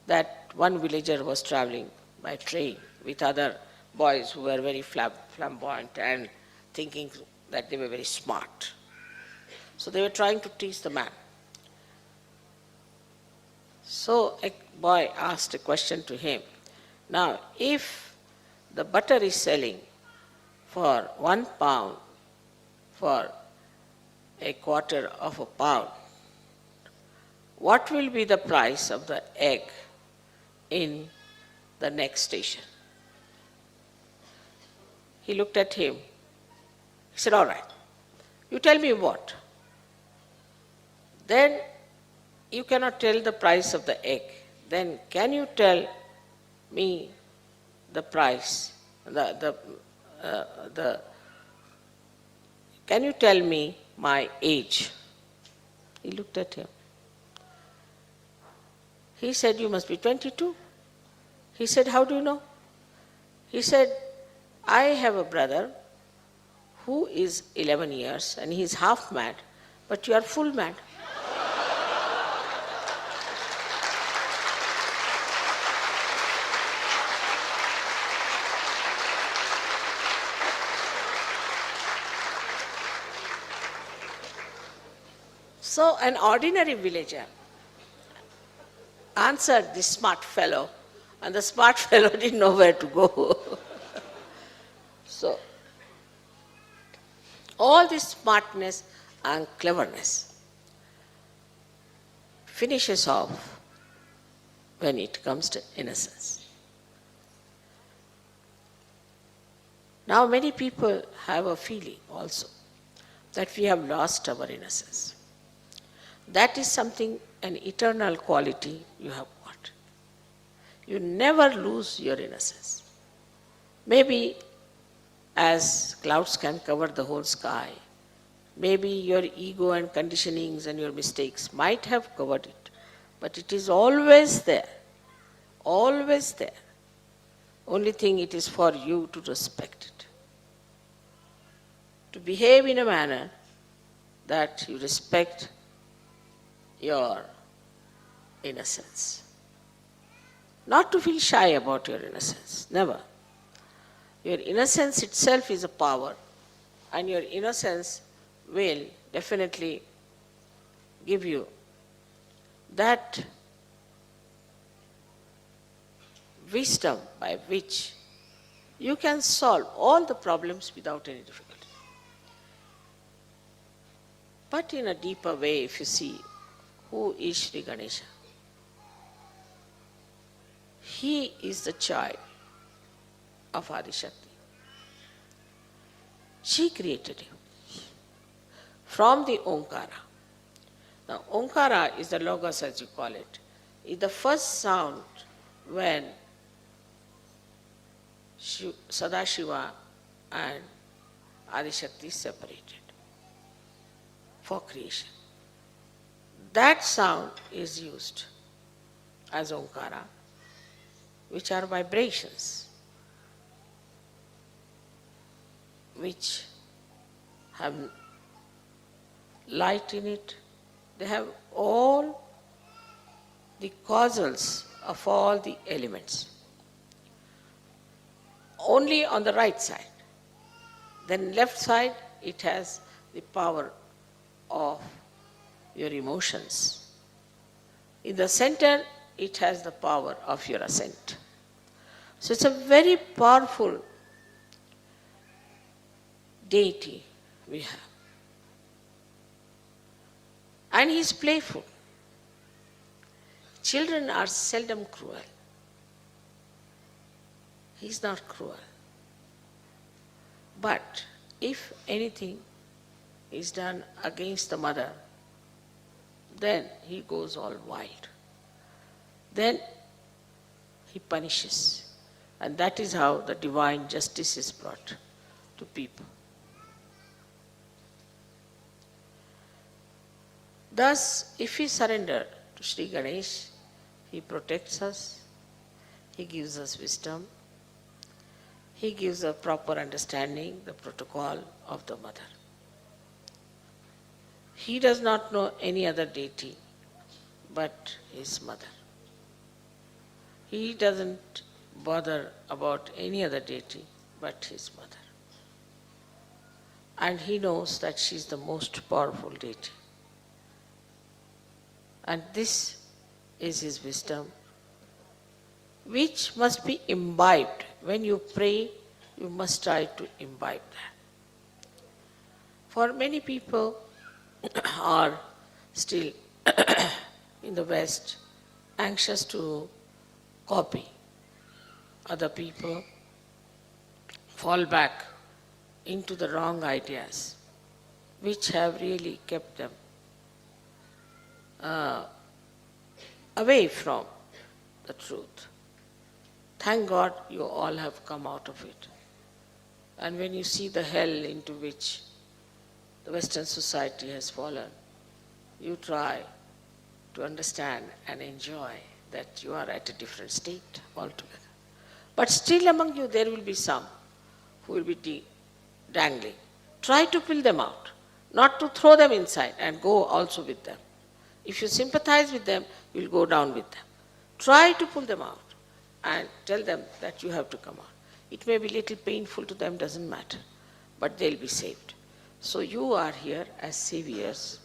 Speaker 3: that one villager was traveling by train with other boys who were very flamboyant and thinking that they were very smart. So they were trying to teach the man. So a boy asked a question to him. Now, if the butter is selling for £1 for a quarter of a pound, what will be the price of the egg in the next station? He looked at him. He said, all right, you tell me what? Then you cannot tell the price of the egg. Then can you tell me the price, can you tell me my age? He looked at him. He said, you must be 22. He said, how do you know? He said, I have a brother who is 11 years and he is half mad, but you are full mad. So an ordinary villager answered this smart fellow, and the smart fellow didn't know where to go. So, all this smartness and cleverness finishes off when it comes to innocence. Now, many people have a feeling also that we have lost our innocence. That is something, an eternal quality you have got. You never lose your innocence. Maybe as clouds can cover the whole sky, maybe your ego and conditionings and your mistakes might have covered it, but it is always there, always there. Only thing, it is for you to respect it, to behave in a manner that you respect your innocence. Not to feel shy about your innocence, never. Your innocence itself is a power, and your innocence will definitely give you that wisdom by which you can solve all the problems without any difficulty. But in a deeper way, if you see, who is Sri Ganesha? He is the child of Adishakti. She created him from the Omkara. Now, Omkara is the logos, as you call it, is the first sound when Sadashiva and Adishakti separated for creation. That sound is used as Omkara, which are vibrations, which have light in it. They have all the causals of all the elements. Only on the right side. Then left side, it has the power of your emotions. In the center, it has the power of your ascent. So it's a very powerful deity we have. And he is playful. Children are seldom cruel. He is not cruel. But if anything is done against the mother, then he goes all wild. Then he punishes. And that is how the divine justice is brought to people. Thus, if we surrender to Sri Ganesh, he protects us, he gives us wisdom, he gives a proper understanding, the protocol of the mother. He does not know any other deity but his mother. He doesn't bother about any other deity but his mother. And he knows that she is the most powerful deity. And this is his wisdom, which must be imbibed. When you pray, you must try to imbibe that. For many people are still in the West anxious to copy other people, fall back into the wrong ideas, which have really kept them away from the truth. Thank God you all have come out of it. And when you see the hell into which the Western society has fallen, you try to understand and enjoy that you are at a different state altogether. But still among you there will be some who will be dangling. Try to pull them out, not to throw them inside and go also with them. If you sympathize with them, you will go down with them. Try to pull them out and tell them that you have to come out. It may be a little painful to them, doesn't matter, but they'll be saved. So you are here as saviors,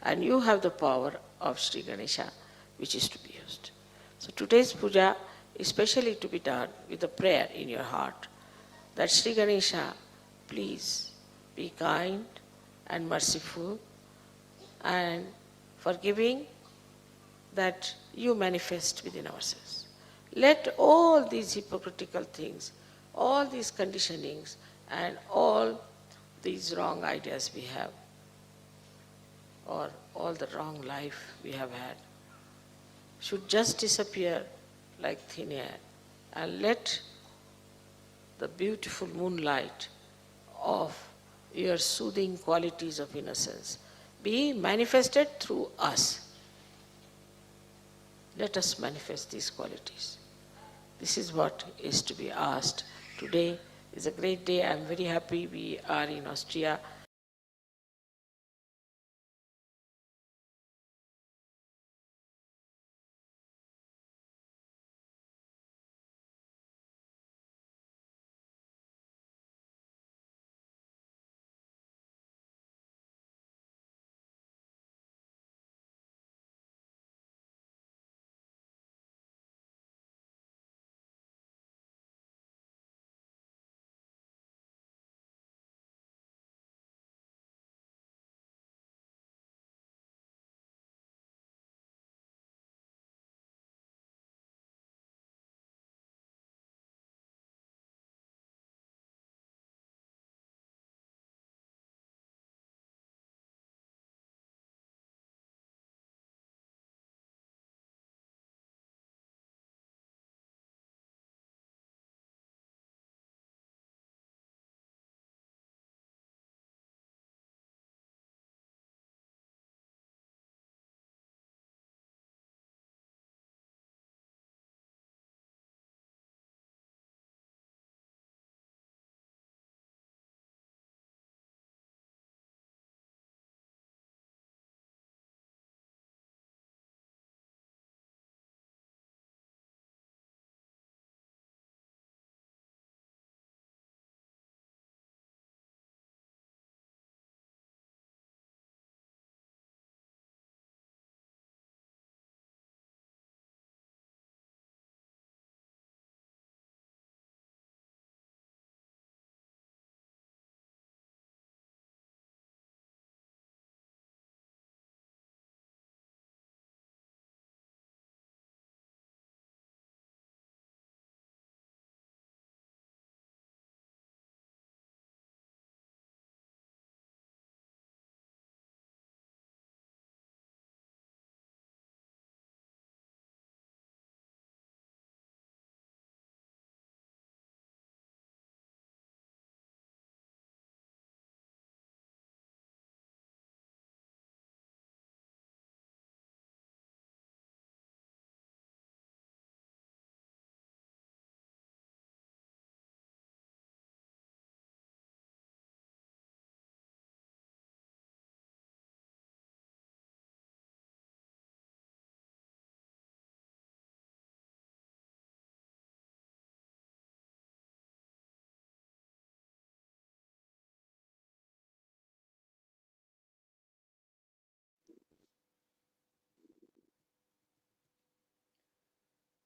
Speaker 3: and you have the power of Sri Ganesha, which is to be used. So today's puja is specially to be done with a prayer in your heart that Sri Ganesha, please be kind and merciful and forgiving, that you manifest within ourselves. Let all these hypocritical things, all these conditionings, and all these wrong ideas we have, or all the wrong life we have had, should just disappear like thin air, and let the beautiful moonlight of your soothing qualities of innocence be manifested through us. Let us manifest these qualities. This is what is to be asked. Today is a great day. I am very happy we are in Austria.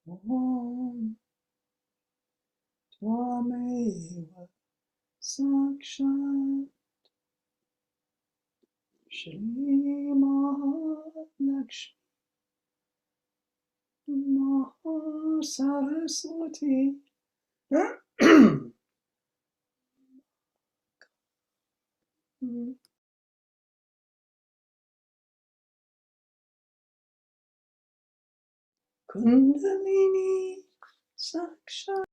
Speaker 2: Om Tvameva Sakshat Shri Mahalakshmi Mahasaraswati Kundalini Sakshat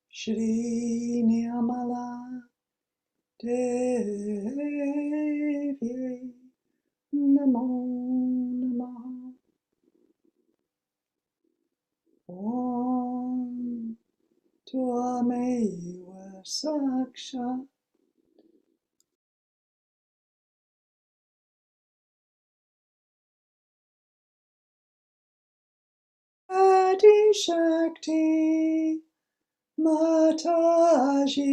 Speaker 2: Shri Niyamala Devi Namo Namaha Om Tvameva Sakshat Adi Shakti Mataji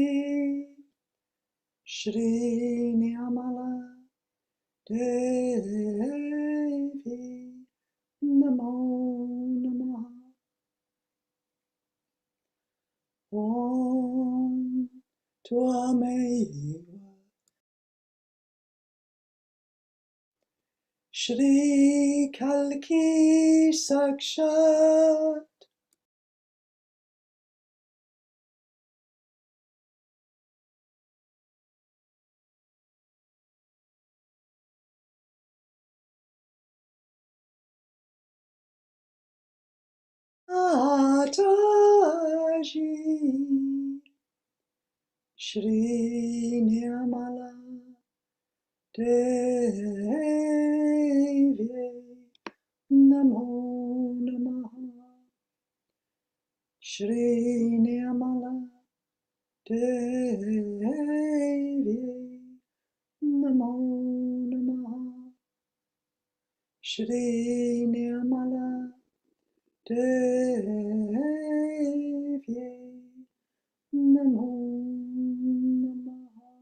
Speaker 2: Shri Niyamala Devi Namo Namaha Om Tvameva Shri Kalki Sakshat Mataji Shri Nirmala Devi Namo Namaha Shri Nirmala Devi Namo Namaha Shri Nirmala Devi Namo Namaha.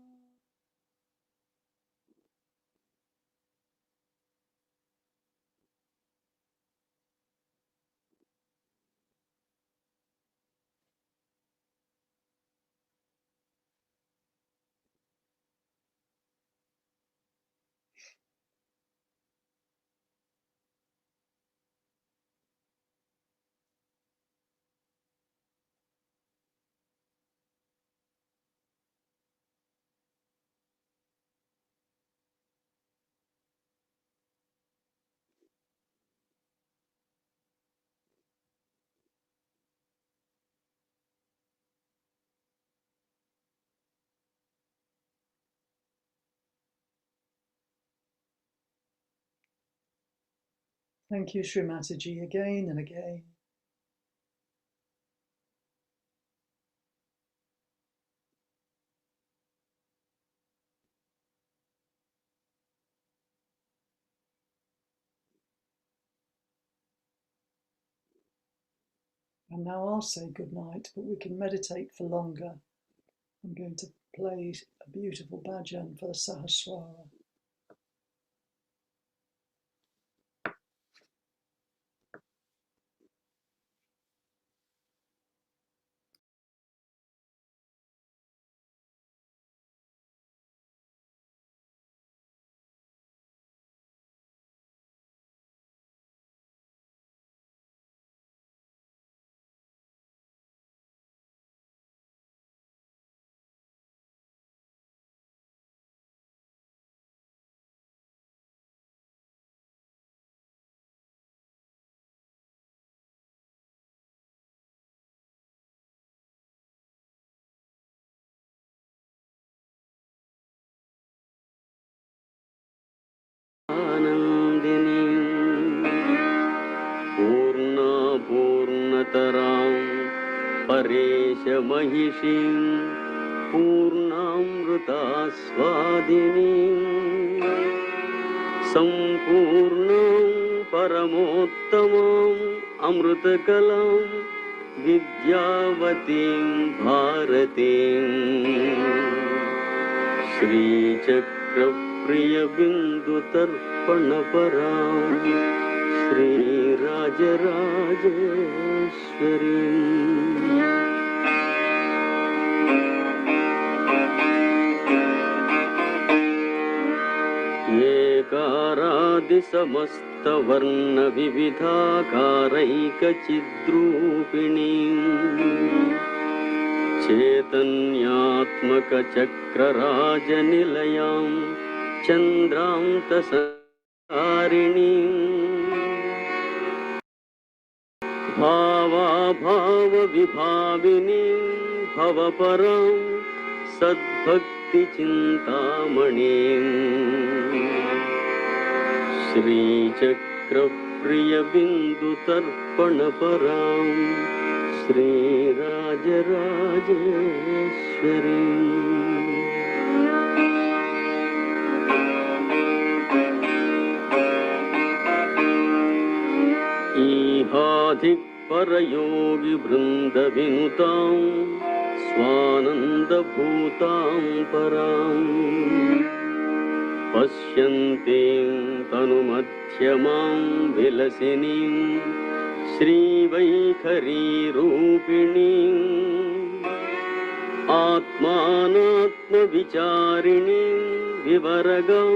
Speaker 2: Thank you, Sri Mataji, again and again. And now I'll say good night, but we can meditate for longer. I'm going to play a beautiful bhajan for the Sahasrara.
Speaker 4: पूर्णा पूर्णतरां परेश महिषीं पूर्णामृतास्वादिनीं सम्पूर्णां परमोत्तमाम् अमृतकलां विद्यावतीं भारतीं श्रीचक्रप्रियबिन्दुतर्पणपरां श्रीराजराजेश्वरीम् एकारादिसमस्तवर्णविविधाकारैकचिद्रूपिणीं चैतन्यात्मकचक्रराजनिलयां चन्द्रान्तसंहारिणीं भावाभावविभाविनीं भवपरां सद्भक्तिचिन्तामणिम् श्रीचक्रप्रियबिन्दुतर्पणपरां श्रीराजराजेश्वरीम् ईहाधिकपरयोगिवृन्दविनुतां स्वानन्दभूतां पराम् पश्यन्तीं तनुमध्यमां विलसिनीं श्रीवैखरीरूपिणीम् आत्मानात्मविचारिणीं विवरगां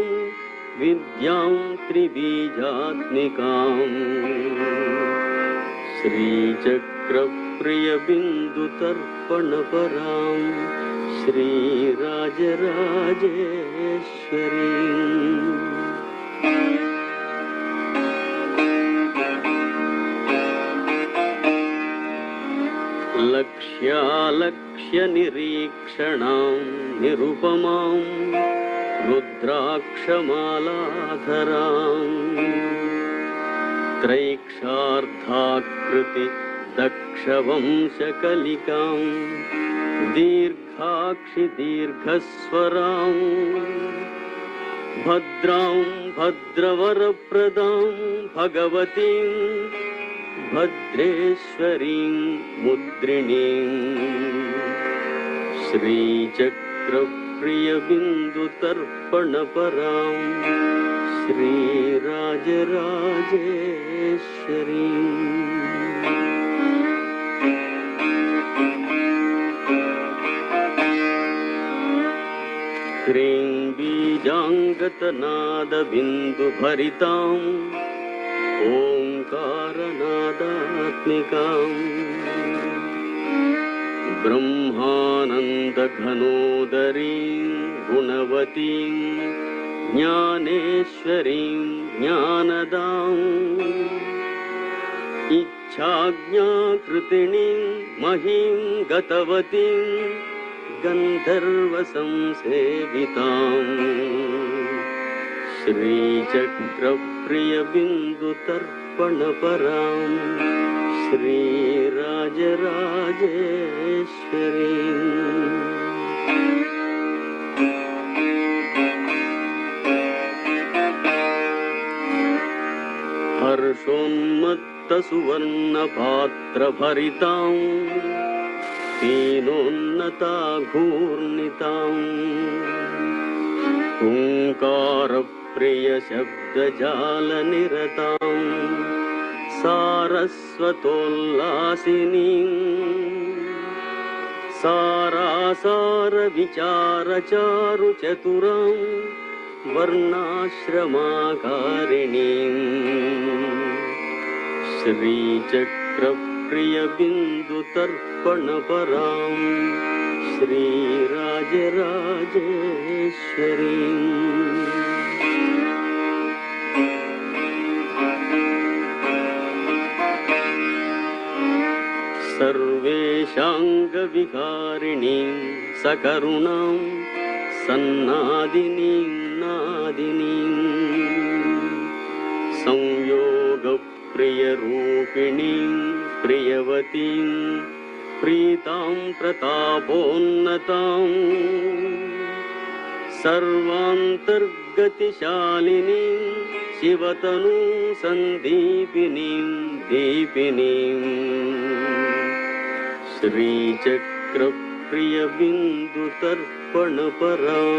Speaker 4: विद्यां त्रिबीजात्मिकाम् श्रीचक्रप्रियबिन्दुतर्पणपरां श्रीराजराजेश्वरीम् लक्ष्यालक्ष्यनिरीक्षणां निरुपमां रुद्राक्षमालाधरां त्रैक्षार्धाकृति दक्षवंशकलिकां दीर्घाक्षि दीर्घस्वरां भद्रां भद्रवरप्रदां भगवतीं भद्रेश्वरीं मुद्रिणीं श्रीचक्रप्रियबिन्दुतर्पणपरां श्रीराजराजेश्वरीम् ह्रीं बीजाङ्गतनादबिन्दुभरिताम् ओङ्कारनादात्मिकाम् ब्रह्मानन्दघनोदरीं गुणवतीं ज्ञानेश्वरीं ज्ञानदाम् इच्छाज्ञाकृतिणीं महीं गतवतीं गन्धर्वसंसेविताम् श्रीचक्रप्रियबिन्दुतर्पणपरां श्रीराजराजेश्वरीम् हर्षोन्मत्तसुवर्णपात्रभरितां पीनोन्नताघूर्णिताम् ओङ्कारप्रियशब्दजालनिरतां सारस्वतोल्लासिनीं सारासारविचारचारुचतुरां वर्णाश्रमाकारिणीं श्रीचक्रप्रियबिन्दुतर्पणपरां श्रीराजराजेश्वरीम् सर्वेशाङ्गविकारिणीं सकरुणां सन्नादिनीं नादिनीं संयोगप्रियरूपिणीं प्रियवतीं प्रीतां प्रतापोन्नतां सर्वान्तर्गतिशालिनीं शिवतनु सन्दीपिनीं दीपिनीं श्रीचक्रप्रियबिन्दुतर्पणपरां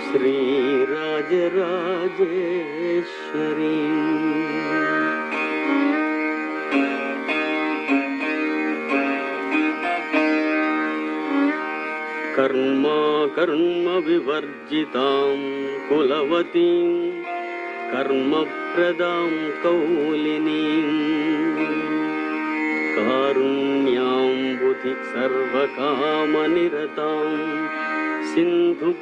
Speaker 4: श्रीराजराजेश्वरीम्। कर्म विवर्जितां कुलवतीं कर्मप्रदां कौलिनीं कारुण्याम्बुधि सर्वकामनिरतां सिन्धुप्रियोल्लासिनीं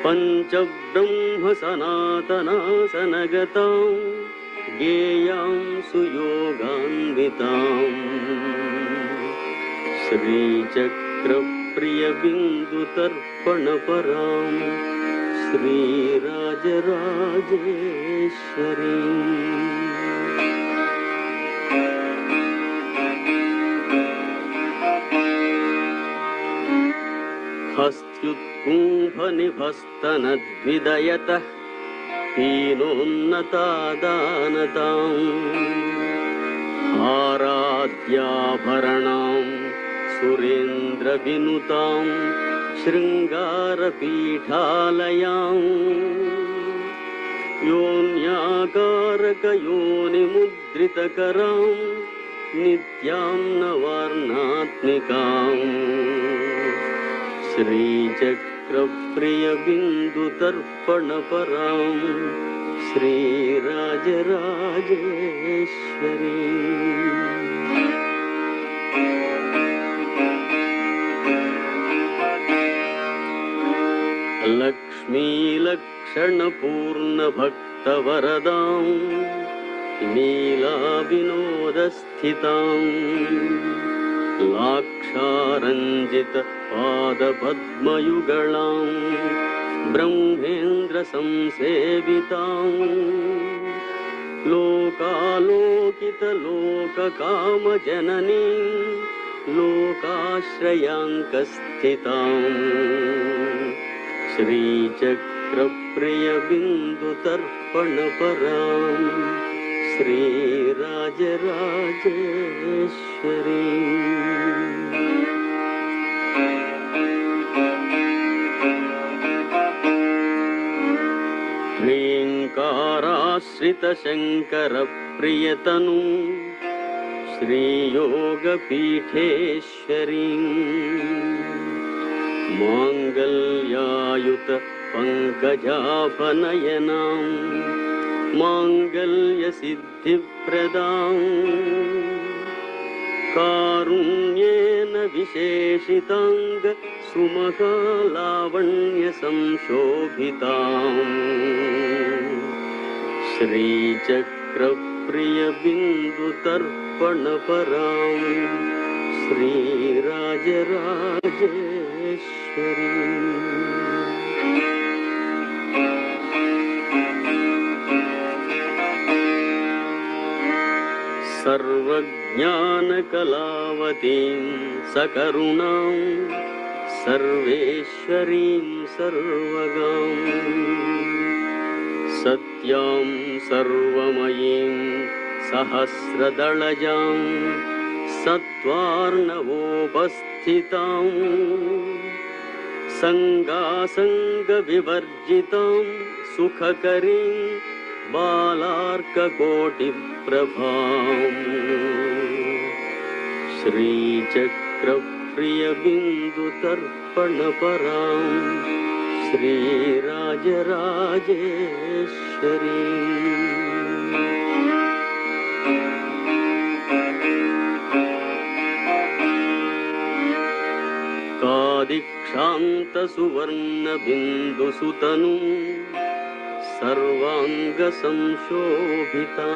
Speaker 4: पञ्चब्रह्मसनातनासनगतां गेयां सुयोगान्विताम् श्रीचक्रप्रियबिन्दुतर्पणपरां श्रीराजराजेश्वरीम्। हस्त्युत्कुम्भनिभस्तनद्विदयतः पीनोन्नतादानताम् आराध्याभरणां सुरेन्द्रविनुतां शृङ्गारपीठालयां योन्याकारकयोनिमुद्रितकरां नित्यां नवार्णात्मिकां श्रीचक्रप्रियबिन्दुतर्पणपरां श्रीराजराजेश्वरीम्। लक्ष्मीलक्षणपूर्णभक्तवरदां लीलाविनोदस्थितां लाक्षारञ्जितपादपद्मयुगलां ब्रह्मेन्द्रसंसेवितां लोकालोकितलोककामजननीं लोकाश्रयाङ्कस्थिताम् श्रीचक्रप्रियबिन्दुतर्पणपरां श्रीराजराजेश्वरीम्। ह्रीङ्काराश्रितशङ्करप्रियतनुं श्रीयोगपीठेश्वरीम् माङ्गल्यायुत पङ्कजाभनयनां माङ्गल्यसिद्धिप्रदां कारुण्येन विशेषिताङ्ग सुमहालावण्यसंशोभिताम् श्रीचक्रप्रियबिन्दुतर्पणपरां श्रीराजराजेश्वरीम्। सर्वज्ञानकलावतीं सकरुणां सर्वेश्वरीं सर्वगां सत्यां सर्वमयीं सहस्रदलजां सत्त्वार्णवोपस्थितां सङ्गासङ्गविवर्जितां सुखकरीं बालार्ककोटिप्रभाम् श्रीचक्रप्रियबिन्दुतर्पणपरां श्रीराजराजेश्वरीम्। कादिक्षान्तसुवर्णबिन्दुसुतनुं सर्वाङ्गसंशोभिता